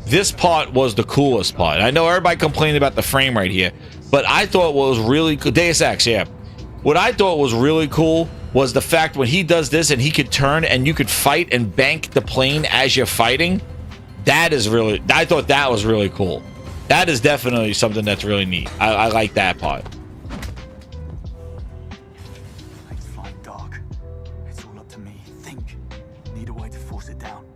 this part was the coolest part. I know everybody complained about the frame right here, but I thought what was really cool, Deus Ex, yeah. What I thought was really cool was the fact when he does this and he could turn and you could fight and bank the plane as you're fighting. That is really, I thought that was really cool. That is definitely something that's really neat. I like that part. It's flying dark. It's all up to me. Think. Need a way to force it down.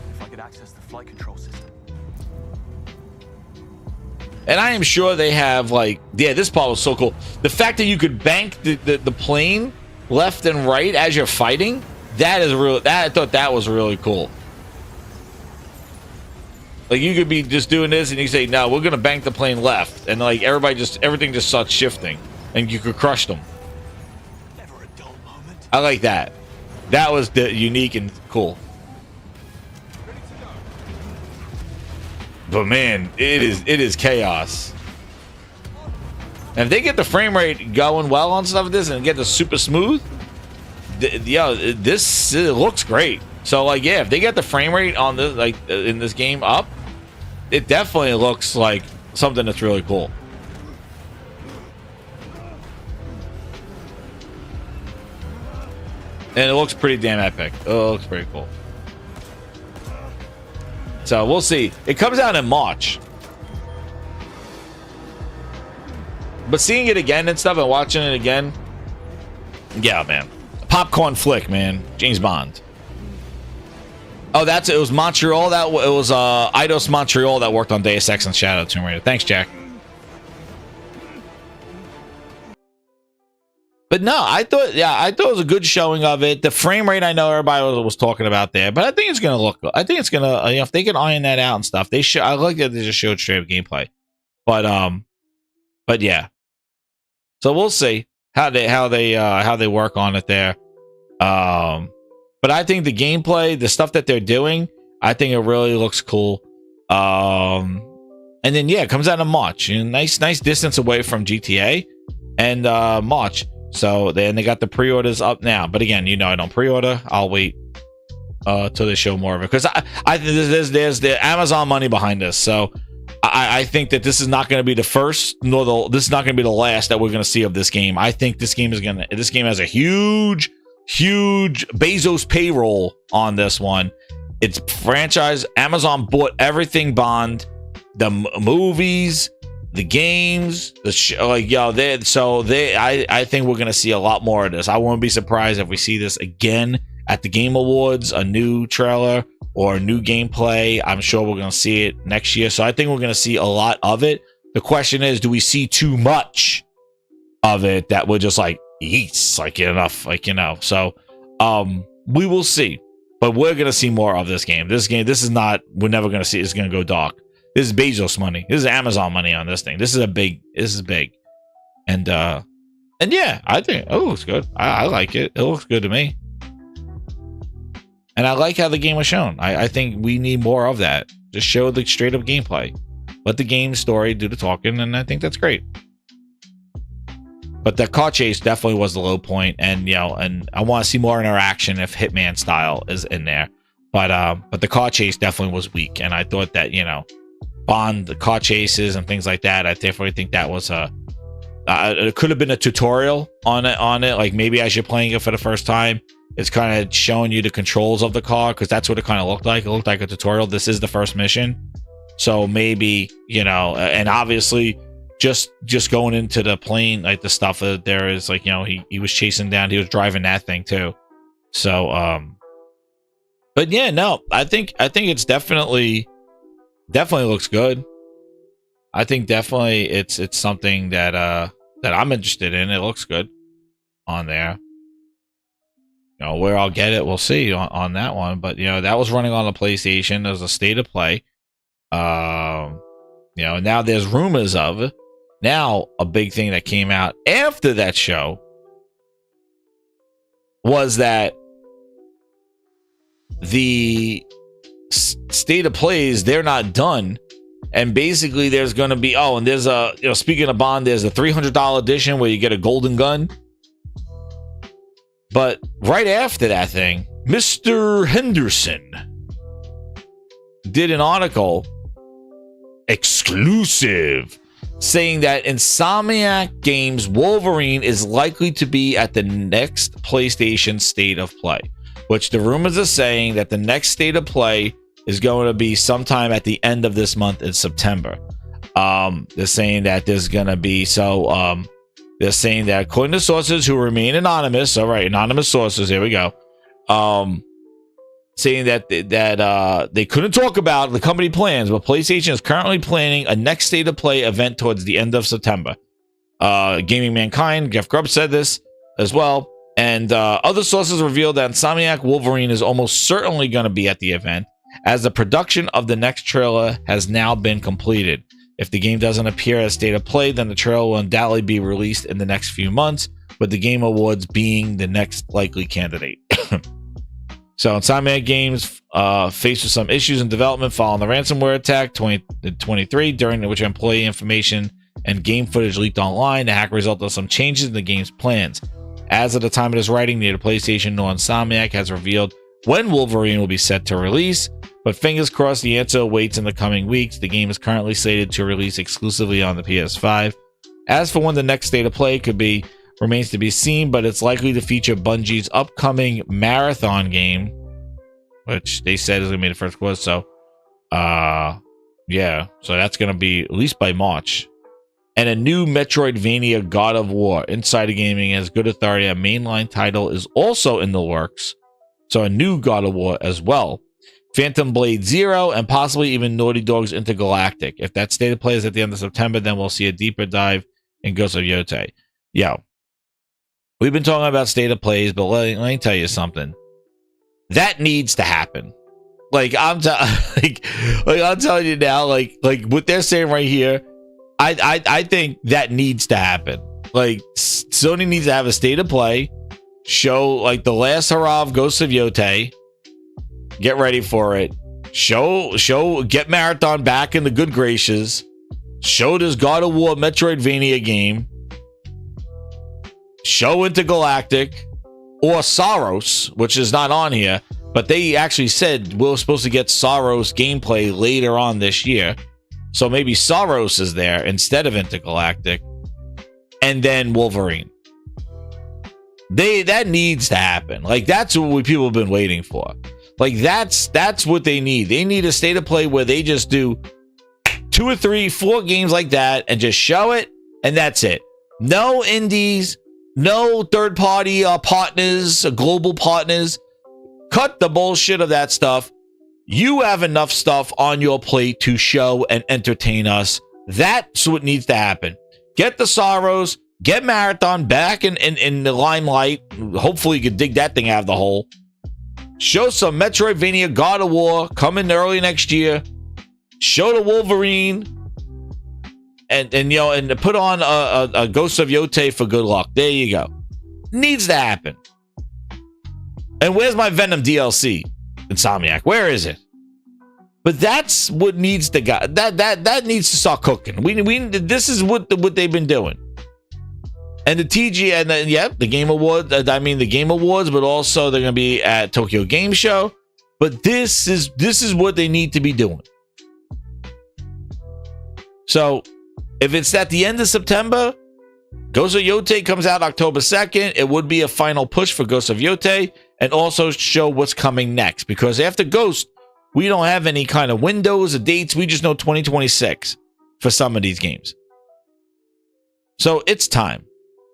If I could access the flight control system. And I am sure they have like, yeah, this part was so cool. The fact that you could bank the plane left and right as you're fighting, that is real. I thought that was really cool. Like you could be just doing this and you say, no, we're gonna bank the plane left, and like everything just starts shifting, and you could crush them. Never a dull moment. I like that. That was unique and cool. But man, it is chaos. And if they get the frame rate going well on stuff like this and get the super smooth, this looks great. So like, yeah, if they get the frame rate on this, like in this game up, it definitely looks like something that's really cool. And it looks pretty damn epic. Oh, it looks pretty cool. So we'll see. It comes out in March. But seeing it again and stuff and watching it again, yeah, man. Popcorn flick, man. James Bond. Oh, it was Montreal. It was Eidos Montreal that worked on Deus Ex and Shadow Tomb Raider. Thanks, Jack. But no, I thought it was a good showing of it. The frame rate, I know everybody was talking about there, but I think it's gonna look good. I think it's gonna, if they can iron that out and stuff, they should. I like that they just showed straight up gameplay, but yeah. So we'll see how they work on it there. But I think the gameplay, the stuff that they're doing, I think it really looks cool. And then yeah, it comes out in March. Nice distance away from GTA and March. So then they got the pre-orders up now. But again, I don't pre-order. I'll wait till they show more of it, because I there's the Amazon money behind this. So I think that this is not going to be the first, this is not going to be the last that we're going to see of this game. I think this game has a huge Bezos payroll on this one. It's franchise. Amazon bought everything Bond, the movies, the games, the show. I think we're going to see a lot more of this. I won't be surprised if we see this again at the Game Awards, a new trailer or a new gameplay. I'm sure we're going to see it next year. So I think we're going to see a lot of it. The question is, do we see too much of it that we're just like, yeets, like enough, so we will see. But we're going to see more of this game. This is not, we're never going to see it's going to go dark. This is Bezos money. This is Amazon money on this thing. This is big. And yeah, I think it looks good. I like it. It looks good to me. And I like how the game was shown. I think we need more of that. Just show the straight up gameplay. Let the game story do the talking, and I think that's great. But the car chase definitely was the low point, and and I want to see more interaction if Hitman style is in there. But the car chase definitely was weak, and I thought that Bond, the car chases and things like that, I definitely think that was it could have been a tutorial on it. Like maybe as you're playing it for the first time, it's kind of showing you the controls of the car, because that's what it kind of looked like. It looked like a tutorial. This is the first mission, so maybe and obviously. Just going into the plane, like the stuff that there is, like he was chasing down, he was driving that thing too. So but yeah, no, I think it's definitely looks good. I think definitely it's something that I'm interested in. It looks good on there. Where I'll get it, we'll see on that one. But that was running on the PlayStation as a state of play. Now there's rumors of it. Now, a big thing that came out after that show was that the state of plays, they're not done. And basically there's going to be, and there's a, speaking of Bond, there's a $300 edition where you get a golden gun. But right after that thing, Mr. Henderson did an article exclusive saying that Insomniac Games Wolverine is likely to be at the next PlayStation State of Play, which the rumors are saying that the next State of Play is going to be sometime at the end of this month in September. They're saying that there's going to be, they're saying that according to sources who remain anonymous, all right, anonymous sources, here we go, saying that they couldn't talk about the company plans, but PlayStation is currently planning a next State of Play event towards the end of September. Gaming Mankind, Jeff Grubb said this as well, and other sources revealed that Insomniac Wolverine is almost certainly going to be at the event, as the production of the next trailer has now been completed. If the game doesn't appear as State of Play, then the trailer will undoubtedly be released in the next few months, with the Game Awards being the next likely candidate. So Insomniac Games faced with some issues in development following the ransomware attack 2023, during which employee information and game footage leaked online. The hack resulted in some changes in the game's plans. As of the time of this writing, neither PlayStation nor Insomniac has revealed when Wolverine will be set to release, but fingers crossed the answer awaits in the coming weeks. The game is currently slated to release exclusively on the PS5. As for when the next State of Play could be, remains to be seen, but it's likely to feature Bungie's upcoming marathon game, which they said is going to be the first quarter. So, yeah, so that's going to be at least by March. And a new Metroidvania God of War. Insider Gaming has good authority. A mainline title is also in the works. So a new God of War as well. Phantom Blade Zero, and possibly even Naughty Dog's Intergalactic. If that State of Play is at the end of September, then we'll see a deeper dive in Ghost of Yotei. Yo, we've been talking about State of Plays, but let me tell you something. That needs to happen. Like I'm telling you now, like what they're saying right here, I think that needs to happen. Like Sony needs to have a State of Play, Show like the last hurrah of Ghosts of Yotei. Get ready for it. Get Marathon back in the good graces. Show this God of War Metroidvania game. Show Intergalactic or Saros, which is not on here, but they actually said we're supposed to get Saros gameplay later on this year. So maybe Saros is there instead of Intergalactic. And then Wolverine. That needs to happen. Like, that's what people have been waiting for. Like, that's what they need. They need a state of play where they just do 2 or 3, 4 games like that and just show it, and that's it. No indies, no third-party partners, global partners. Cut the bullshit of that stuff. You have enough stuff on your plate to show and entertain us. That's what needs to happen. Get the Sorrows, get Marathon back in the limelight. Hopefully you can dig that thing out of the hole. Show some Metroidvania God of War coming early next year. Show the Wolverine. And put on a Ghost of Yotei for good luck. There you go. Needs to happen. And where's my Venom DLC? Insomniac, where is it? But that's what needs to go. That needs to start cooking. This is what they've been doing. And the TG and the Game Awards. The Game Awards, but also they're gonna be at Tokyo Game Show. But this is what they need to be doing. So if it's at the end of September, Ghost of Yotei comes out October 2nd. It would be a final push for Ghost of Yotei, and also show what's coming next. Because after Ghost, we don't have any kind of windows or dates. We just know 2026 for some of these games. So it's time.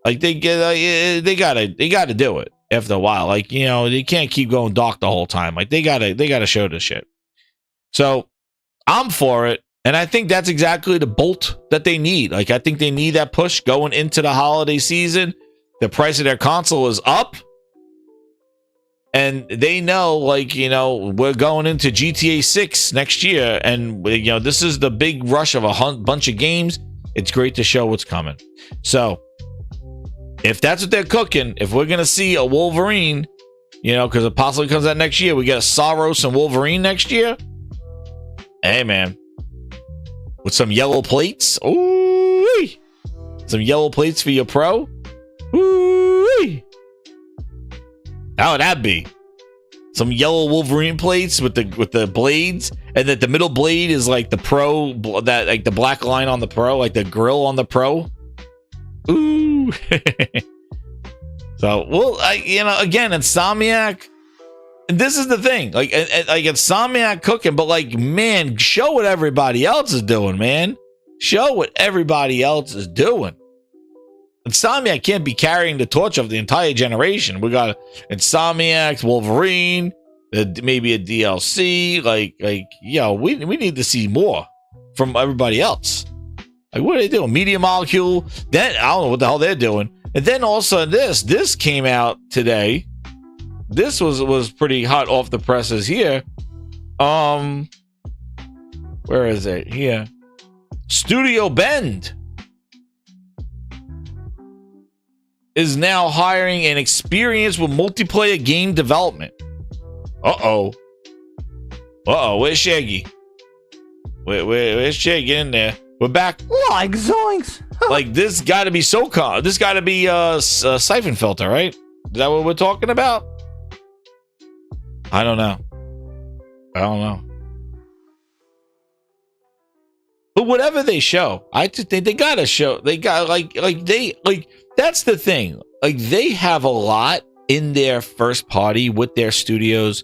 Like they gotta do it after a while. Like, they can't keep going dark the whole time. Like they gotta show this shit. So I'm for it. And I think that's exactly the bolt that they need. Like, I think they need that push going into the holiday season. The price of their console is up. And they know, we're going into GTA 6 next year. And, this is the big rush of a bunch of games. It's great to show what's coming. So, if that's what they're cooking, if we're going to see a Wolverine, because it possibly comes out next year, we get a Saros and Wolverine next year. Hey, man. With some yellow plates. Ooh, some yellow plates for your Pro. Ooh, how would that be? Some yellow Wolverine plates with the blades, and that the middle blade is like the Pro, that like the black line on the Pro, like the grill on the Pro. Ooh. So, well, again, Insomniac. And this is the thing, like Insomniac cooking, but man, show what everybody else is doing, man. Show what everybody else is doing. Insomniac can't be carrying the torch of the entire generation. We got Insomniac, Wolverine, maybe a DLC. We need to see more from everybody else. Like, what are they doing? Media Molecule. Then I don't know what the hell they're doing. And then also this came out today. This was pretty hot off the presses here. Where is it? Here. Studio Bend is now hiring an experience with multiplayer game development. Uh-oh. Where's Shaggy? Where's Shaggy in there? We're back. Like zoinks. Like, this got to be SOCOM. This got to be Siphon Filter, right? Is that what we're talking about? I don't know. But whatever they show, I just think they gotta show. They got that's the thing. Like, they have a lot in their first party with their studios,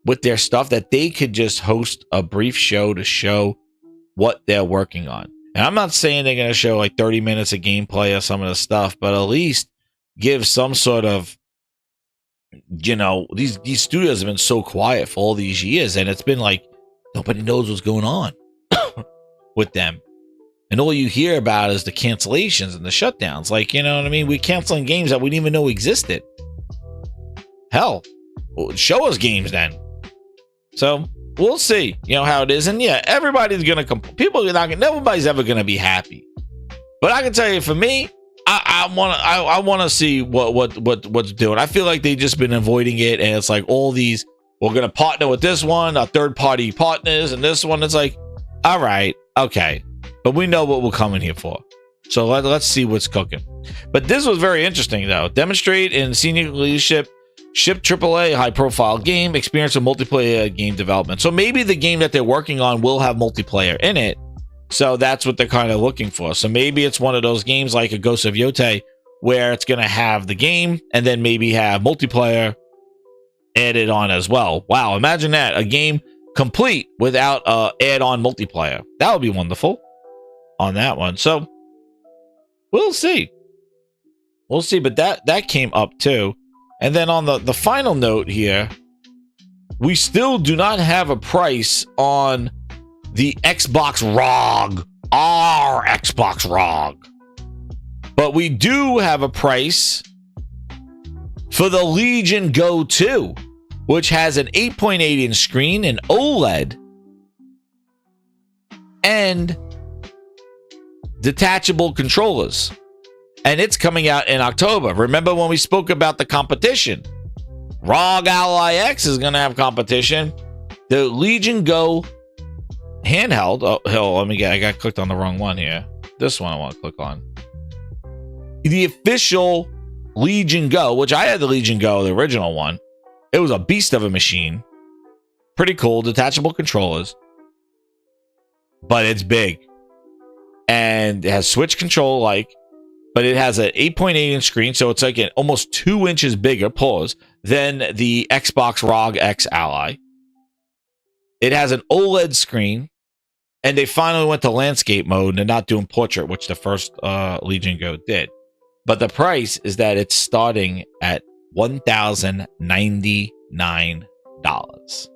with their stuff, that they could just host a brief show to show what they're working on. And I'm not saying they're gonna show 30 minutes of gameplay or some of the stuff, but at least give some sort of, these studios have been so quiet for all these years, and it's been like nobody knows what's going on with them, and all you hear about is the cancellations and the shutdowns. We're canceling games that we didn't even know existed. Hell, show us games then. So we'll see, how it is. And yeah, everybody's gonna nobody's ever gonna be happy. But I can tell you, for me, I want to see what's doing. I feel like they've just been avoiding it, and it's like all these. We're gonna partner with this one, our third party partners, and this one. It's like, all right, okay, but we know what we're coming here for. So let's see what's cooking. But this was very interesting though. Demonstrate in senior leadership. Ship AAA high-profile game, experience of multiplayer game development. So maybe the game that they're working on will have multiplayer in it. So that's what they're kind of looking for. So maybe it's one of those games like a Ghost of Yote where it's going to have the game and then maybe have multiplayer added on as well. Wow, imagine that. A game complete without add-on multiplayer. That would be wonderful on that one. So we'll see. We'll see. But that came up too. And then on the final note here, we still do not have a price on the Xbox ROG, our Xbox ROG. But we do have a price for the Legion Go 2, which has an 8.8-inch screen, an OLED, and detachable controllers. And it's coming out in October. Remember when we spoke about the competition? ROG Ally X is going to have competition. The Legion Go handheld. Oh, I got clicked on the wrong one here. This one I want to click on. The official Legion Go, which I had the Legion Go, the original one. It was a beast of a machine. Pretty cool. Detachable controllers. But it's big. And it has switch control like. But it has an 8.8-inch screen, so it's like an almost 2 inches bigger, than the Xbox ROG X Ally. It has an OLED screen, and they finally went to landscape mode and not doing portrait, which the first Legion Go did. But the price is that it's starting at $1,099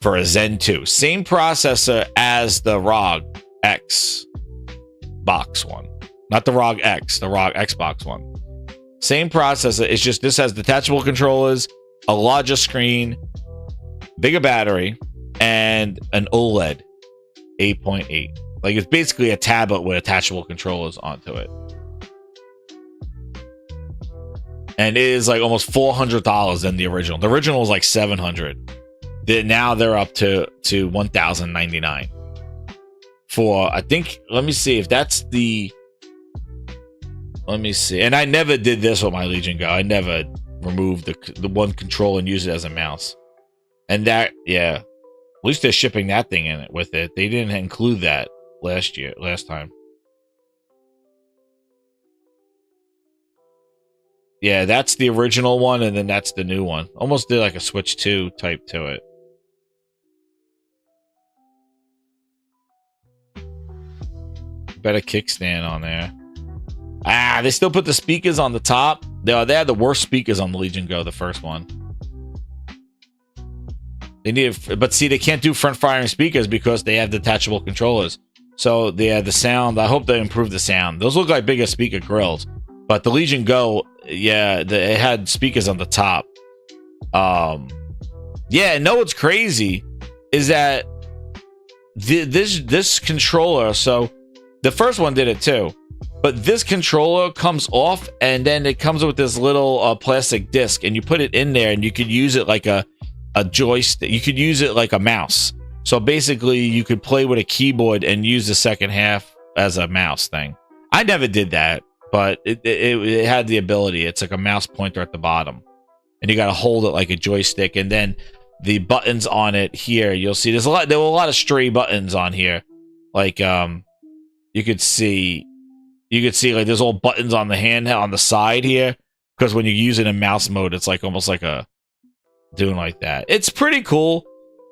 for a Zen 2. Same processor as the ROG X box one. Not the ROG X, the ROG Xbox one. Same processor. It's just this has detachable controllers, a larger screen, bigger battery, and an OLED 8.8. Like it's basically a tablet with attachable controllers onto it. And it is like almost $400 than the original. The original was like $700. Now they're up to $1,099 for, I think, let me see if that's the. Let me see. And I never did this with my Legion Go. I never removed the one control and used it as a mouse. And that, yeah. At least they're shipping that thing in it with it. They didn't include that last time. Yeah, that's the original one, and then that's the new one. Almost did like a Switch 2 type to it. Better kickstand on there. They still put the speakers on the top. They had the worst speakers on the Legion Go, the first one. But see, they can't do front firing speakers because they have detachable controllers. So they had the sound. I hope they improve the sound. Those look like bigger speaker grills. But the Legion Go, yeah, it had speakers on the top. Yeah, and know what's crazy is that this controller. So the first one did it too. But this controller comes off, and then it comes with this little plastic disc, and you put it in there, and you could use it like a joystick. You could use it like a mouse. So basically, you could play with a keyboard and use the second half as a mouse thing. I never did that, but it had the ability. It's like a mouse pointer at the bottom, and you got to hold it like a joystick. And then the buttons on it here, you'll see there were a lot of stray buttons on here, like you could see like there's all buttons on the handheld on the side here, because when you use it in mouse mode, it's like almost like a doing like that. It's pretty cool.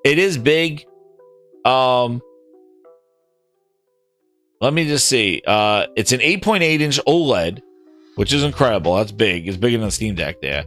It is big. Let me just see. It's an 8.8-inch OLED, which is incredible. That's big. It's bigger than the Steam Deck there.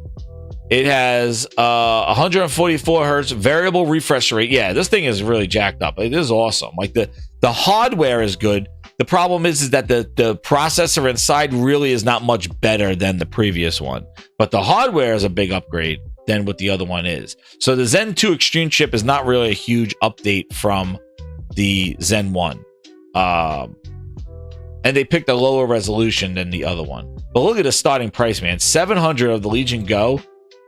It has 144 hertz variable refresh rate. Yeah, this thing is really jacked up. It is awesome. Like the hardware is good. The problem is that the processor inside really is not much better than the previous one. But the hardware is a big upgrade than what the other one is. So the Zen 2 Extreme chip is not really a huge update from the Zen 1. And they picked a lower resolution than the other one. But look at the starting price, man. 700 of the Legion Go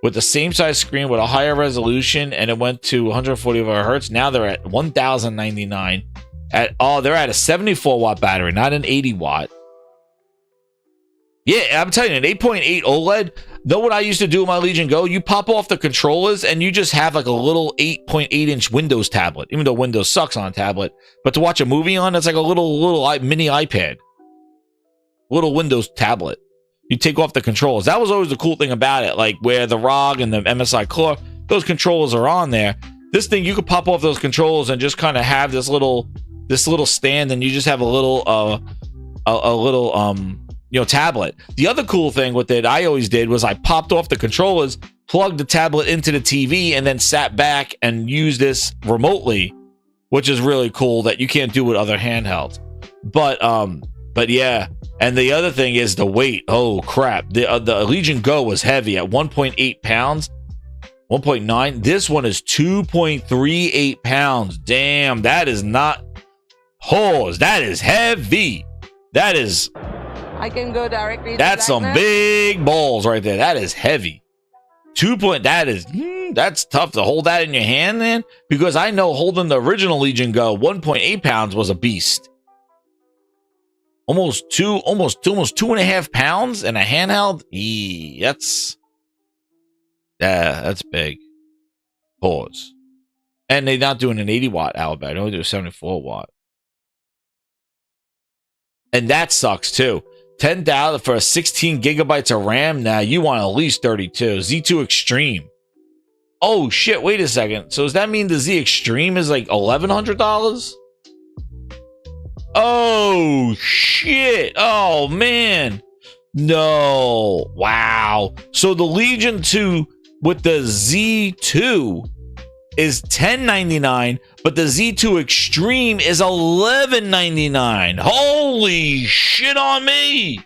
with the same size screen with a higher resolution, and it went to 144 hertz. Now they're at 1,099. They're at a 74 watt battery, not an 80 watt. Yeah, I'm telling you, an 8.8 OLED. Know what I used to do with my Legion Go? You pop off the controllers and you just have like a little 8.8 inch Windows tablet, even though Windows sucks on a tablet. But to watch a movie on, it's like a little mini iPad, little Windows tablet. You take off the controllers. That was always the cool thing about it, like where the ROG and the MSI Core, those controllers are on there. This thing, you could pop off those controllers and just kind of have this little stand, and you just have a little tablet. The other cool thing with it, I always did, was I popped off the controllers, plugged the tablet into the TV, and then sat back and used this remotely, which is really cool that you can't do with other handhelds. But yeah, and the other thing is the weight. Oh crap, the Legion Go was heavy at 1.8 pounds, 1.9. This one is 2.38 pounds. Damn, that is not hose. That is heavy. That is. I can go directly. That's some big balls right there. That is heavy. That's tough to hold that in your hand, man. Because I know holding the original Legion Go 1.8 pounds was a beast. Almost 2.5 pounds in a handheld. That's big. Pause. And they're not doing an 80 watt outlet. They only do a 74 watt. And that sucks too. $10 for 16 gigabytes of RAM. Now you want at least 32. Z2 Extreme. Oh shit! Wait a second. So does that mean the Z Extreme is like $1,100? Oh shit! Oh man! No! Wow! So the Legion 2 with the Z2 is $10.99, but the Z2 Extreme is $11.99. Holy shit on me!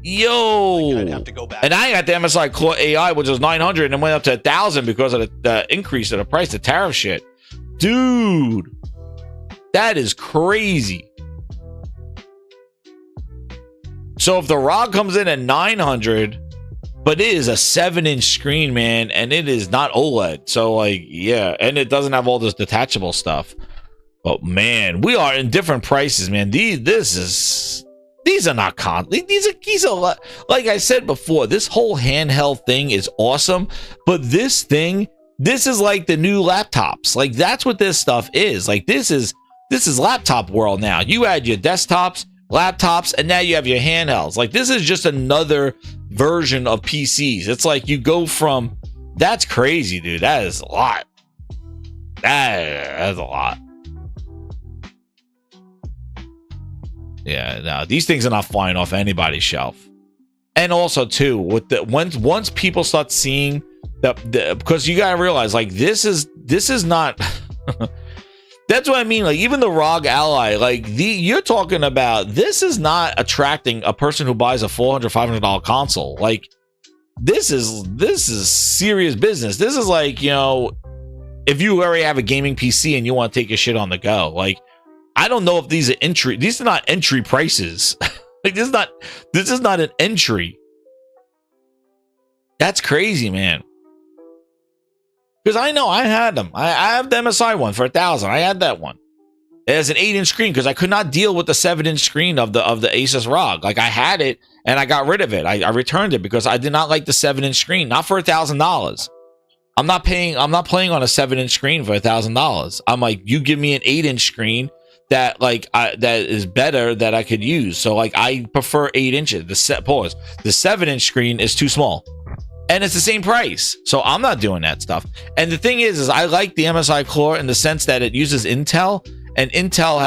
Yo! I'd have to go back. And I got the MSI Core AI, which was $900, and went up to $1,000 because of the increase of the price, the tariff shit. Dude, that is crazy. So if the ROG comes in at $900, but it is a 7-inch screen, man, and it is not OLED. So, like, yeah, and it doesn't have all this detachable stuff. But man, we are in different prices, man. These are not these are like I said before. This whole handheld thing is awesome, but this is like the new laptops. Like that's what this stuff is. Like this is laptop world now. You add your desktops, laptops, and now you have your handhelds. Like this is just another version of PCs. It's like you go from, that's crazy, dude. That is a lot. That's a lot. Yeah, no, these things are not flying off anybody's shelf. And also too, with the once people start seeing the because you gotta realize, like, this is not that's what I mean. Like even the ROG Ally, like you're talking about, this is not attracting a person who buys a $400-$500 console. Like this is serious business. This is like, you know, if you already have a gaming PC and you want to take your shit on the go, like I don't know if these are not entry prices. Like this is not an entry. That's crazy, man. Because I know I had them. I have the MSI one for $1,000. I had that one. It has an 8-inch screen because I could not deal with the 7-inch screen of the Asus ROG. Like I had it and I got rid of it. I returned it because I did not like the 7-inch screen. Not for $1,000. I'm not playing on a 7-inch screen for $1,000. I'm like, you give me an 8-inch screen that that is better that I could use. So like I prefer 8 inches. The 7-inch screen is too small. And it's the same price. So I'm not doing that stuff. And the thing is I like the MSI Core in the sense that it uses Intel, and Intel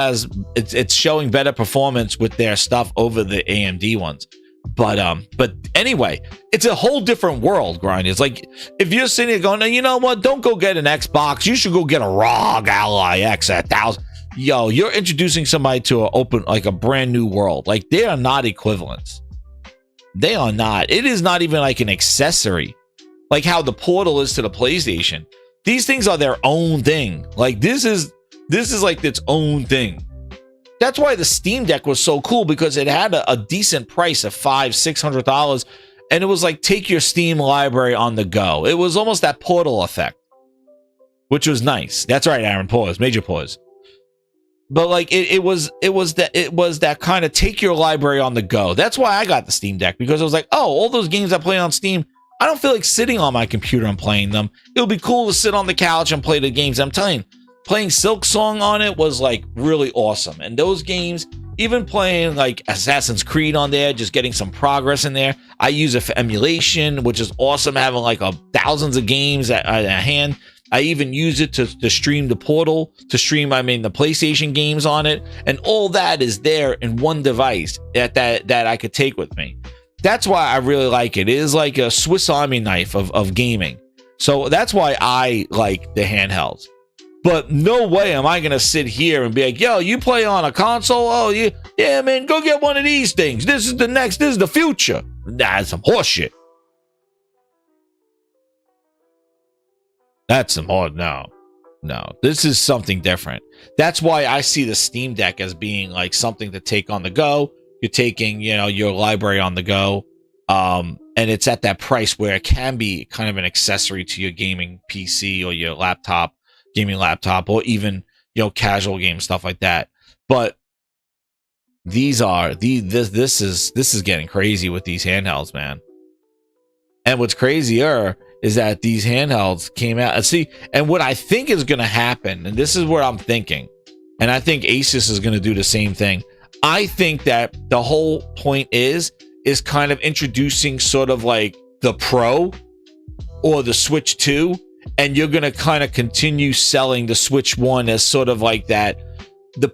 it's showing better performance with their stuff over the AMD ones. But anyway, it's a whole different world, Grind. It's like if you're sitting there going, you know what, don't go get an Xbox. You should go get a ROG Ally X at $1,000. Yo, you're introducing somebody to a brand new world. Like they are not equivalents. They are not. It is not even like an accessory, like how the Portal is to the PlayStation. These things are their own thing. Like this is like its own thing. That's why the Steam Deck was so cool, because it had a decent price of $500-$600, and it was like, take your Steam library on the go. It was almost that Portal effect, which was nice. That's right, Aaron. Pause. Major pause. But like it was that kind of take your library on the go. That's why I got the Steam Deck, because it was like, oh, all those games I play on Steam, I don't feel like sitting on my computer and playing them. It would be cool to sit on the couch and play the games. I'm telling you, playing Silk Song on it was like really awesome. And those games, even playing like Assassin's Creed on there, just getting some progress in there. I use it for emulation, which is awesome, having like thousands of games at hand. I even use it to stream the Portal, the PlayStation games on it, and all that is there in one device that I could take with me. That's why I really like it. It is like a Swiss Army knife of gaming. So that's why I like the handhelds. But no way am I going to sit here and be like, yo, you play on a console? Oh, yeah, man, go get one of these things. This is the future. That's some horseshit. That's some no. This is something different. That's why I see the Steam Deck as being like something to take on the go. You're taking, your library on the go. And it's at that price where it can be kind of an accessory to your gaming PC or your gaming laptop, or even, casual game stuff like that. But this is getting crazy with these handhelds, man. And what's crazier is that these handhelds came out. And what I think is going to happen, and this is what I'm thinking, and I think Asus is going to do the same thing. I think that the whole point is kind of introducing sort of like the Pro or the Switch 2, and you're going to kind of continue selling the Switch 1 as sort of like the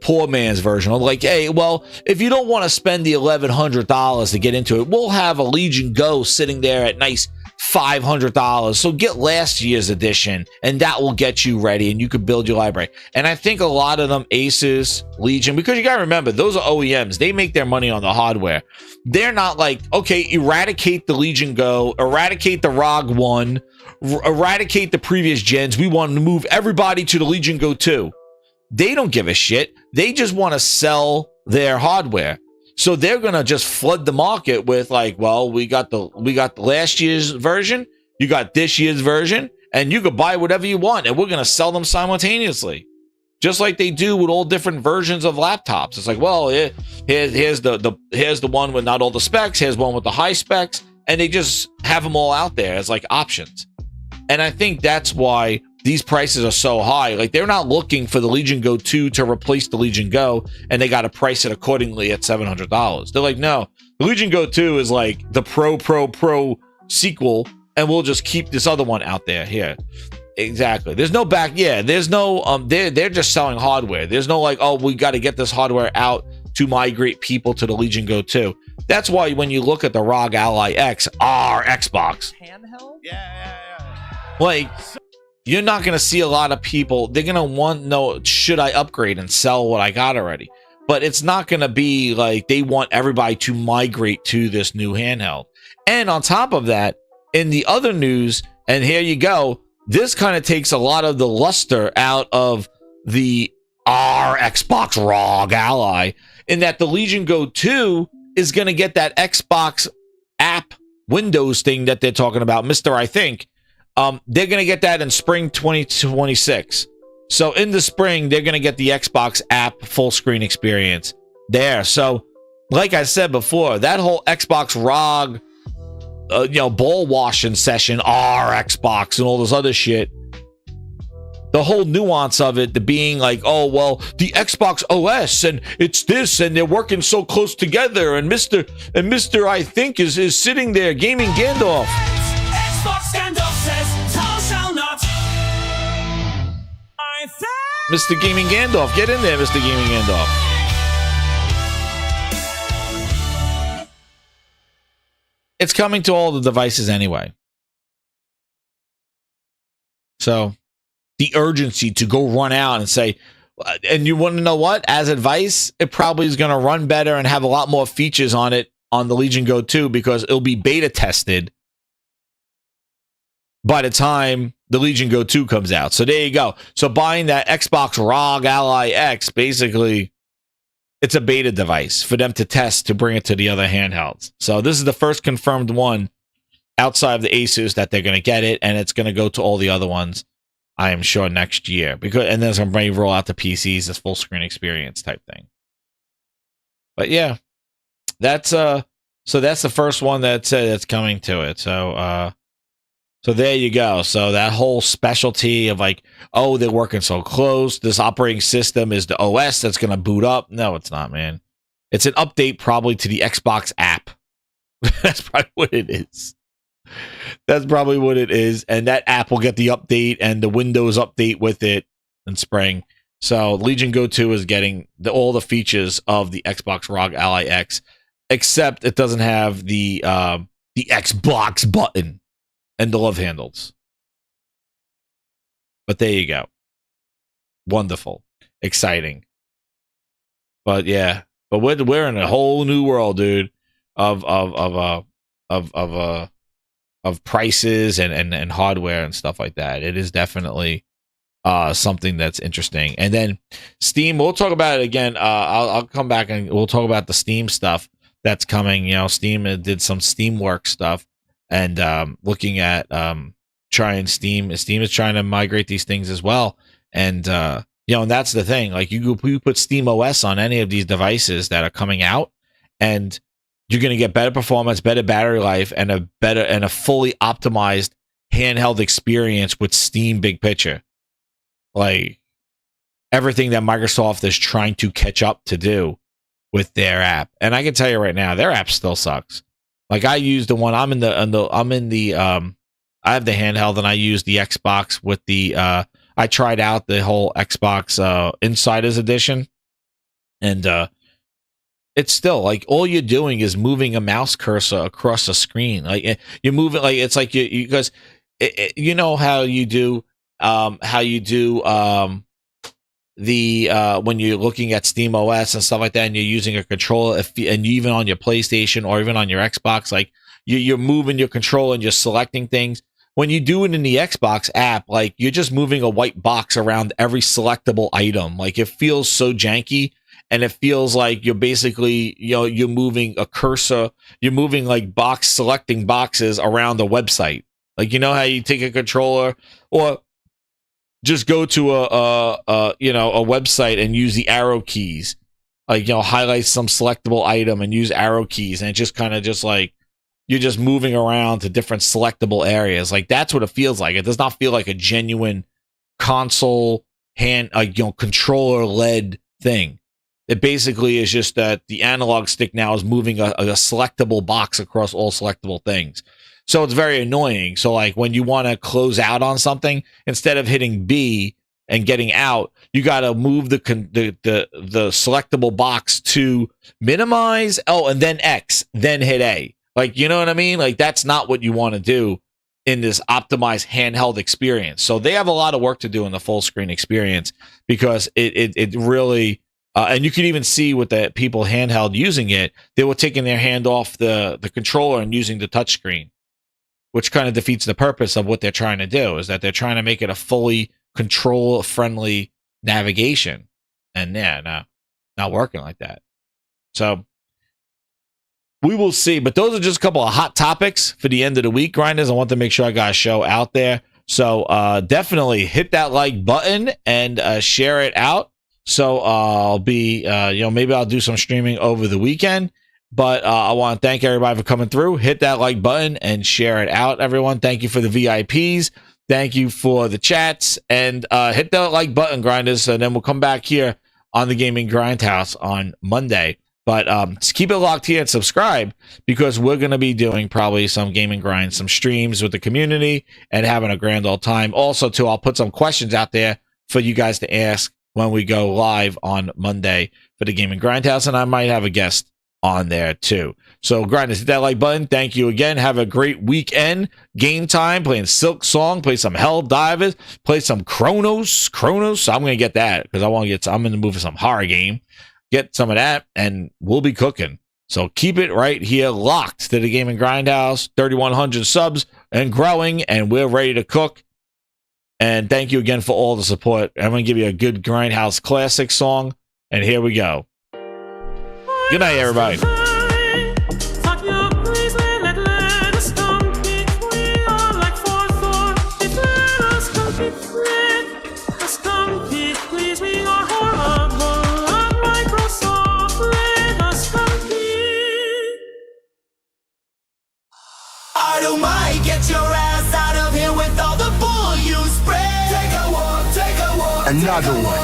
poor man's version. Of like, hey, well, if you don't want to spend the $1,100 to get into it, we'll have a Legion Go sitting there at nice $500. So get last year's edition, and that will get you ready, and you could build your library. And I think a lot of them, Asus, Legion, because you got to remember, those are OEMs. They make their money on the hardware. They're not like, okay, eradicate the Legion Go, eradicate the ROG 1, eradicate the previous gens. We want to move everybody to the Legion Go 2. They don't give a shit. They just want to sell their hardware. So they're going to just flood the market with like, well, we got the last year's version, you got this year's version, and you could buy whatever you want, and we're going to sell them simultaneously. Just like they do with all different versions of laptops. It's like, well, here's the one with not all the specs, here's one with the high specs, and they just have them all out there as like options. And I think that's why these prices are so high. Like, they're not looking for the Legion Go 2 to replace the Legion Go, and they got to price it accordingly at $700. There like, no, the Legion Go 2 is like the pro sequel, and we'll just keep this other one out there here. Exactly. There's no there's no they're just selling hardware. There's no like, oh, we got to get this hardware out to migrate people to the Legion Go 2. That's why when you look at the ROG Ally X, our Xbox Handheld? Yeah. Like, you're not going to see a lot of people. They're going to want to know, should I upgrade and sell what I got already? But it's not going to be like they want everybody to migrate to this new handheld. And on top of that, in the other news, and here you go, this kind of takes a lot of the luster out of the our Xbox ROG Ally, in that the Legion Go 2 is going to get that Xbox app Windows thing that they're talking about, Mr. I think. They're going to get that in spring 2026. So in the spring, they're going to get the Xbox app full screen experience there. So like I said before, that whole Xbox ROG, ball washing session, our Xbox and all this other shit, the whole nuance of it, the being like, oh, well, the Xbox OS and it's this and they're working so close together, and Mr. I think is sitting there gaming Gandalf. Xbox Gandalf says, thou shalt not. Mr. Gaming Gandalf, get in there, Mr. Gaming Gandalf. It's coming to all the devices anyway. So the urgency to go run out and say, and you want to know what? As advice, it probably is going to run better and have a lot more features on it on the Legion Go 2, because it'll be beta tested by the time the Legion Go 2 comes out. So there you go. So buying that Xbox ROG Ally X, basically, it's a beta device for them to test to bring it to the other handhelds. So this is the first confirmed one outside of the Asus that they're going to get it, and it's going to go to all the other ones, I am sure, next year. And then it's going to roll out to PCs, this full screen experience type thing. But yeah, that's so that's the first one that's coming to it. So there you go. So that whole specialty of like, oh, they're working so close. This operating system is the OS that's going to boot up. No, it's not, man. It's an update probably to the Xbox app. That's probably what it is. That's probably what it is. And that app will get the update and the Windows update with it in spring. So Legion Go 2 is getting all the features of the Xbox ROG Ally X, except it doesn't have the Xbox button and the love handles. But there you go. Wonderful. Exciting. But yeah. But we're in a whole new world, dude, of prices and hardware and stuff like that. It is definitely something that's interesting. And then Steam, we'll talk about it again. I'll come back and we'll talk about the Steam stuff that's coming. You know, Steam did some Steamworks stuff, and looking at trying Steam is trying to migrate these things as well. And you know, and that's the thing. Like you put Steam OS on any of these devices that are coming out, and you're going to get better performance, better battery life, and a fully optimized handheld experience with Steam big picture. Like everything that Microsoft is trying to catch up to do with their app. And I can tell you right now, their app still sucks. Like I use the one I have the handheld, and I use the Xbox with the I tried out the whole Xbox Insiders Edition, and it's still like all you're doing is moving a mouse cursor across a screen. Like you move it, like it's like you guys, you know how you do when you're looking at Steam OS and stuff like that, and you're using a controller, and even on your PlayStation or even on your Xbox, like you're moving your controller and you're selecting things. When you do it in the Xbox app, like you're just moving a white box around every selectable item. Like it feels so janky, and it feels like you're basically, you know, you're moving a cursor, you're moving like selecting boxes around a website. Like, you know how you take a controller or just go to a website and use the arrow keys, like, you know, highlight some selectable item and use arrow keys, and it just kind of just like you're just moving around to different selectable areas. Like that's what it feels like. It does not feel like a genuine console controller led thing. It basically is just that the analog stick now is moving a selectable box across all selectable things. So it's very annoying. So like when you want to close out on something, instead of hitting B and getting out, you got to move the selectable box to minimize. Oh, and then X, then hit A. Like, you know what I mean? Like that's not what you want to do in this optimized handheld experience. So they have a lot of work to do in the full screen experience, because it really, and you can even see with the people handheld using it, they were taking their hand off the controller and using the touchscreen, which kind of defeats the purpose of what they're trying to do, is that they're trying to make it a fully control-friendly navigation. And yeah, not working like that. So we will see. But those are just a couple of hot topics for the end of the week, Grinders. I want to make sure I got a show out there. So definitely hit that like button and share it out. So I'll be, maybe I'll do some streaming over the weekend. But I want to thank everybody for coming through. Hit that like button and share it out, everyone. Thank you for the VIPs. Thank you for the chats. And hit that like button, Grinders. And then we'll come back here on the Gaming Grindhouse on Monday. But just keep it locked here and subscribe, because we're going to be doing probably some Gaming Grind, some streams with the community, and having a grand old time. Also, too, I'll put some questions out there for you guys to ask when we go live on Monday for the Gaming Grindhouse. And I might have a guest on there too. So Grinders, hit that like button. Thank you again. Have a great weekend. Game time, playing Silk Song, play some Helldivers, play some Chronos. I'm gonna get that because I'm in the mood for some horror game. Get some of that, and we'll be cooking. So keep it right here, locked to the Gaming Grindhouse. 3,100 subs and growing, and we're ready to cook. And thank you again for all the support. I'm gonna give you a good Grindhouse classic song, and here we go. Good night, everybody. I don't mind, get your ass out of here with all the bull you spread. Take a walk, Another one.